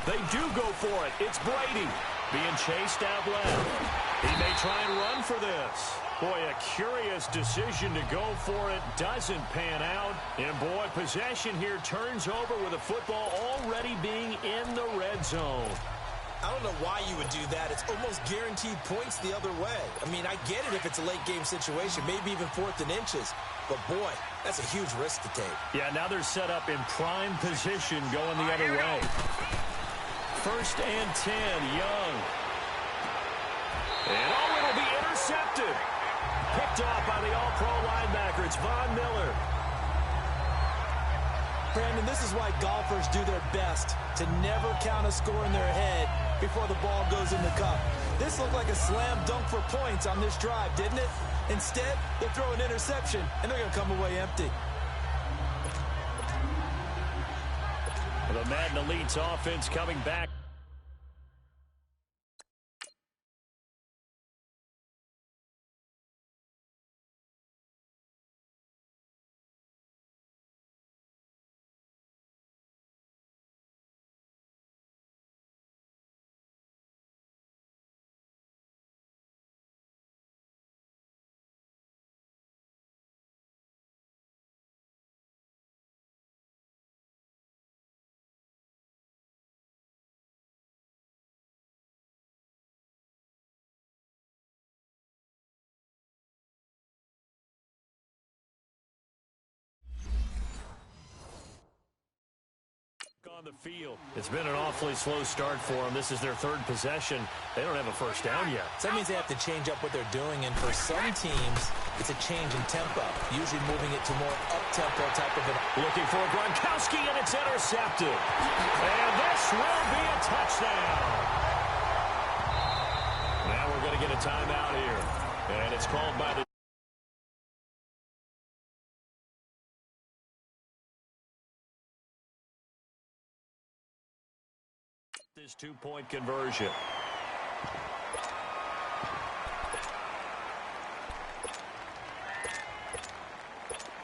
[SPEAKER 1] They do go for it. It's Brady being chased out left. He may try and run for this. Boy, a curious decision to go for it. Doesn't pan out. And, boy, possession here turns over with the football already being in the red zone.
[SPEAKER 6] I don't know why you would do that. It's almost guaranteed points the other way. I mean, I get it if it's a late-game situation, maybe even 4th and inches. But, boy, that's a huge risk to take.
[SPEAKER 1] Yeah, now they're set up in prime position going the other way. 1st and 10, Young. And, oh, it'll be intercepted. Picked off by the all-pro linebacker. It's Von Miller.
[SPEAKER 6] Brandon, this is why golfers do their best to never count a score in their head before the ball goes in the cup. This looked like a slam dunk for points on this drive, didn't it? Instead, they throw an interception, and they're going to come away empty.
[SPEAKER 1] The Madden Elite's offense coming back. On the field. It's been an awfully slow start for them. This is their 3rd possession. They don't have a first down yet.
[SPEAKER 6] So that means they have to change up what they're doing, and for some teams, it's a change in tempo, usually moving it to more up-tempo type of an...
[SPEAKER 1] Looking for Gronkowski, and it's intercepted. And this will be a touchdown. Now we're going to get a timeout here. And it's called by the... This 2-point conversion.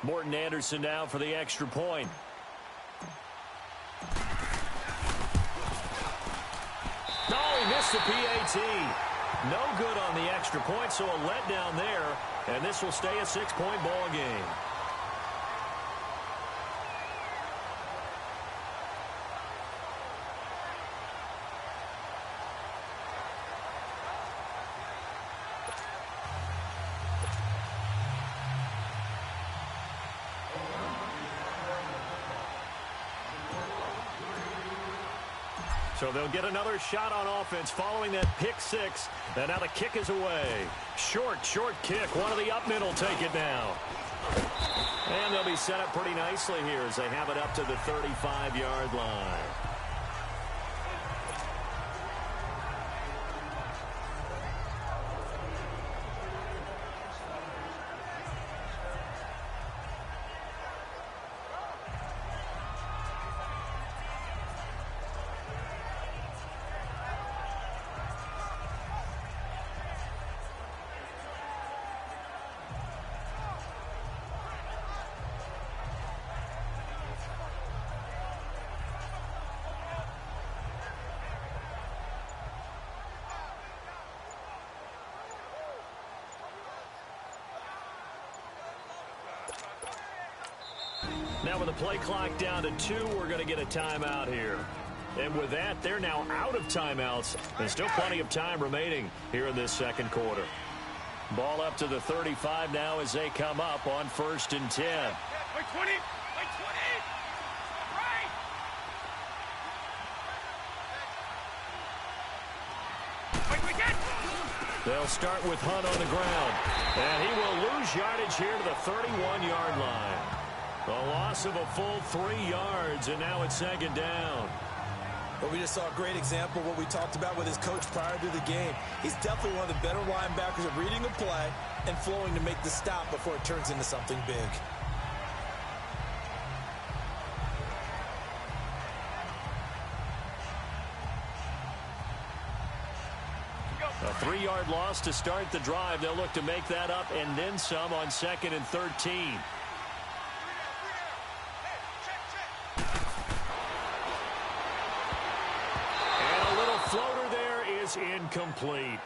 [SPEAKER 1] Morton Anderson now for the extra point. Oh, he missed the PAT. No good on the extra point, so a letdown there. And this will stay a 6-point ball game. So they'll get another shot on offense following that pick 6. And now the kick is away. Short kick. One of the up middle take it now. And they'll be set up pretty nicely here as they have it up to the 35-yard line. Now with the play clock down to 2, we're going to get a timeout here. And with that, they're now out of timeouts. There's still plenty of time remaining here in this second quarter. Ball up to the 35 now as they come up on 1st and 10.
[SPEAKER 7] Wait, 20. Wait, 20. Right. Wait, get.
[SPEAKER 1] They'll start with Hunt on the ground. And he will lose yardage here to the 31-yard line. A loss of a full 3 yards, and now it's 2nd down.
[SPEAKER 6] But we just saw a great example of what we talked about with his coach prior to the game. He's definitely one of the better linebackers at reading a play and flowing to make the stop before it turns into something big.
[SPEAKER 1] A 3-yard loss to start the drive. They'll look to make that up and then some on 2nd and 13. Floater there is incomplete.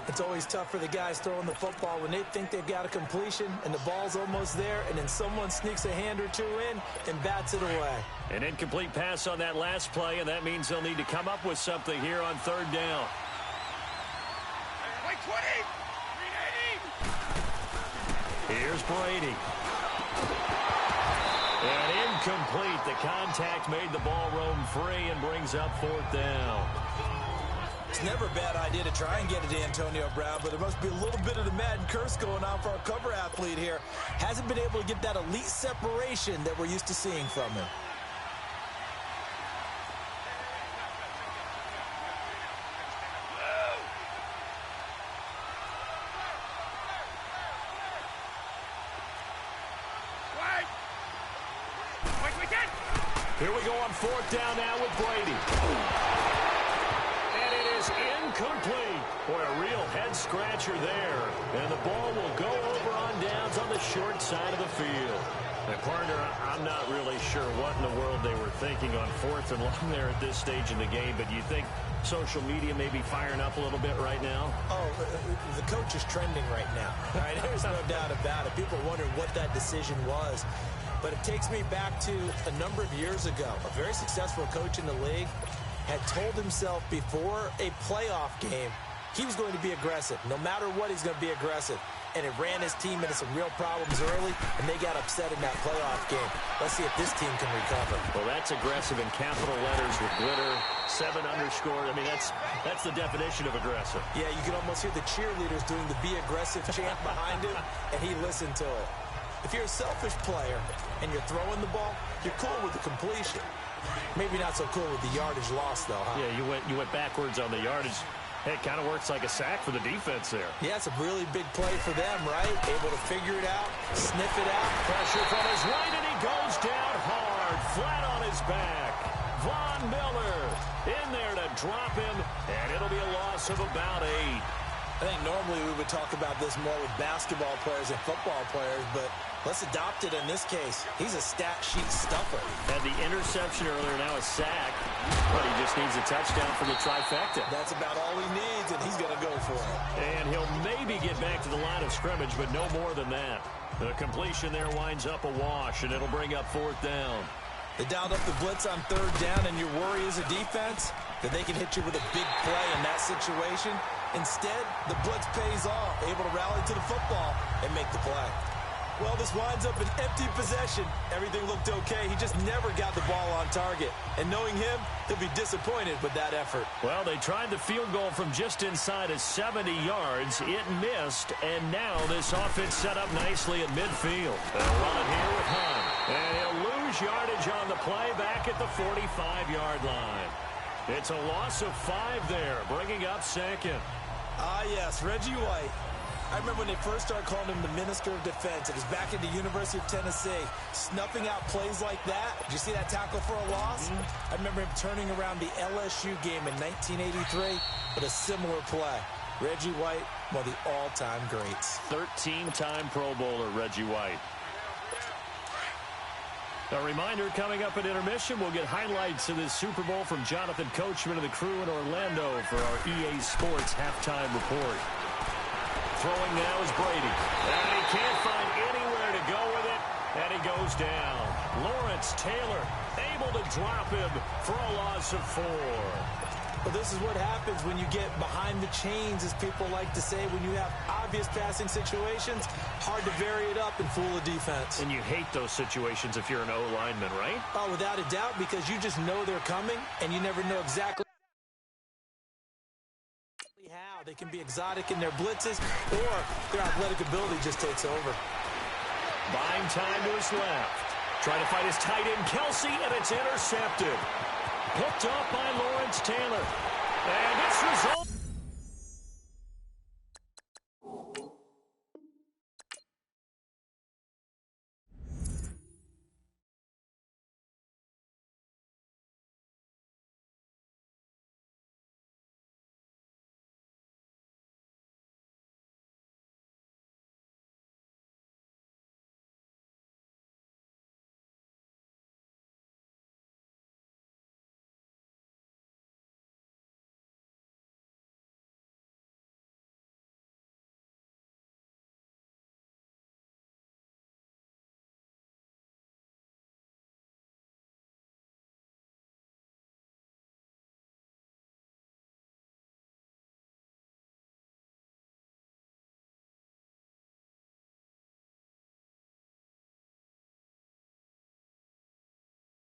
[SPEAKER 6] It's always tough for the guys throwing the football when they think they've got a completion and the ball's almost there, and then someone sneaks a hand or two in and bats it away.
[SPEAKER 1] An incomplete pass on that last play, and that means they'll need to come up with something here on 3rd down.
[SPEAKER 7] Wait, 20. 380.
[SPEAKER 1] Here's Brady. And incomplete. The contact made the ball roam free and brings up 4th down.
[SPEAKER 6] It's never a bad idea to try and get it to Antonio Brown, but there must be a little bit of the Madden curse going on for our cover athlete here. Hasn't been able to get that elite separation that we're used to seeing from him.
[SPEAKER 1] Here we go on 4th down now with Brady. And it is incomplete. Boy, a real head-scratcher there. And the ball will go over on downs on the short side of the field. And, partner, I'm not really sure what in the world they were thinking on 4th and long there at this stage in the game, but you think social media may be firing up a little bit right now?
[SPEAKER 6] Oh, the coach is trending right now. All right, there's no doubt about it. People are wondering what that decision was. But it takes me back to a number of years ago. A very successful coach in the league had told himself before a playoff game he was going to be aggressive. No matter what, he's going to be aggressive. And it ran his team into some real problems early, and they got upset in that playoff game. Let's see if this team can recover.
[SPEAKER 1] Well, that's aggressive in capital letters with glitter, 7 underscore. I mean, that's the definition of aggressive.
[SPEAKER 6] Yeah, you can almost hear the cheerleaders doing the be aggressive chant behind him, and he listened to it. If you're a selfish player and you're throwing the ball, you're cool with the completion. Maybe not so cool with the yardage loss, though, huh?
[SPEAKER 1] Yeah, you went backwards on the yardage. Hey, it kind of works like a sack for the defense there.
[SPEAKER 6] Yeah, it's a really big play for them, right? Able to figure it out, sniff it out.
[SPEAKER 1] Pressure from his right, and he goes down hard, flat on his back. Von Miller in there to drop him, and it'll be a loss of about 8.
[SPEAKER 6] I think normally we would talk about this more with basketball players and football players, but let's adopt it in this case. He's a stat sheet stuffer.
[SPEAKER 1] Had the interception earlier, now a sack, but he just needs a touchdown for the trifecta.
[SPEAKER 6] That's about all he needs, and he's going to go for it.
[SPEAKER 1] And he'll maybe get back to the line of scrimmage, but no more than that. The completion there winds up a wash, and it'll bring up 4th down.
[SPEAKER 6] They dialed up the blitz on 3rd down, and your worry as a defense that they can hit you with a big play in that situation. Instead, the blitz pays off, able to rally to the football and make the play. Well, this winds up an empty possession. Everything looked okay. He just never got the ball on target. And knowing him, he'll be disappointed with that effort.
[SPEAKER 1] Well, they tried the field goal from just inside of 70 yards. It missed, and now this offense set up nicely at midfield. They'll run it here with Hunt. And he'll lose yardage on the play back at the 45-yard line. It's a loss of 5 there, bringing up 2nd.
[SPEAKER 6] Ah, yes, Reggie White. I remember when they first started calling him the Minister of Defense. It was back at the University of Tennessee, snuffing out plays like that. Did you see that tackle for a loss? I remember him turning around the LSU game in 1983 with a similar play. Reggie White, one of the all-time greats.
[SPEAKER 1] 13-time Pro Bowler, Reggie White. A reminder, coming up at intermission, we'll get highlights of this Super Bowl from Jonathan Coachman and the crew in Orlando for our EA Sports halftime report. Throwing now is Brady. And he can't find anywhere to go with it, and he goes down. Lawrence Taylor able to drop him for a loss of 4.
[SPEAKER 6] Well, this is what happens when you get behind the chains, as people like to say. When you have obvious passing situations, hard to vary it up and fool a defense.
[SPEAKER 1] And you hate those situations if you're an O-lineman, right?
[SPEAKER 6] Oh, without a doubt, because you just know they're coming, and you never know exactly how. They can be exotic in their blitzes, or their athletic ability just takes over.
[SPEAKER 1] Buying time to his left. Trying to fight his tight end, Kelsey, and it's intercepted. Picked up by Lawrence Taylor. And it's resolved.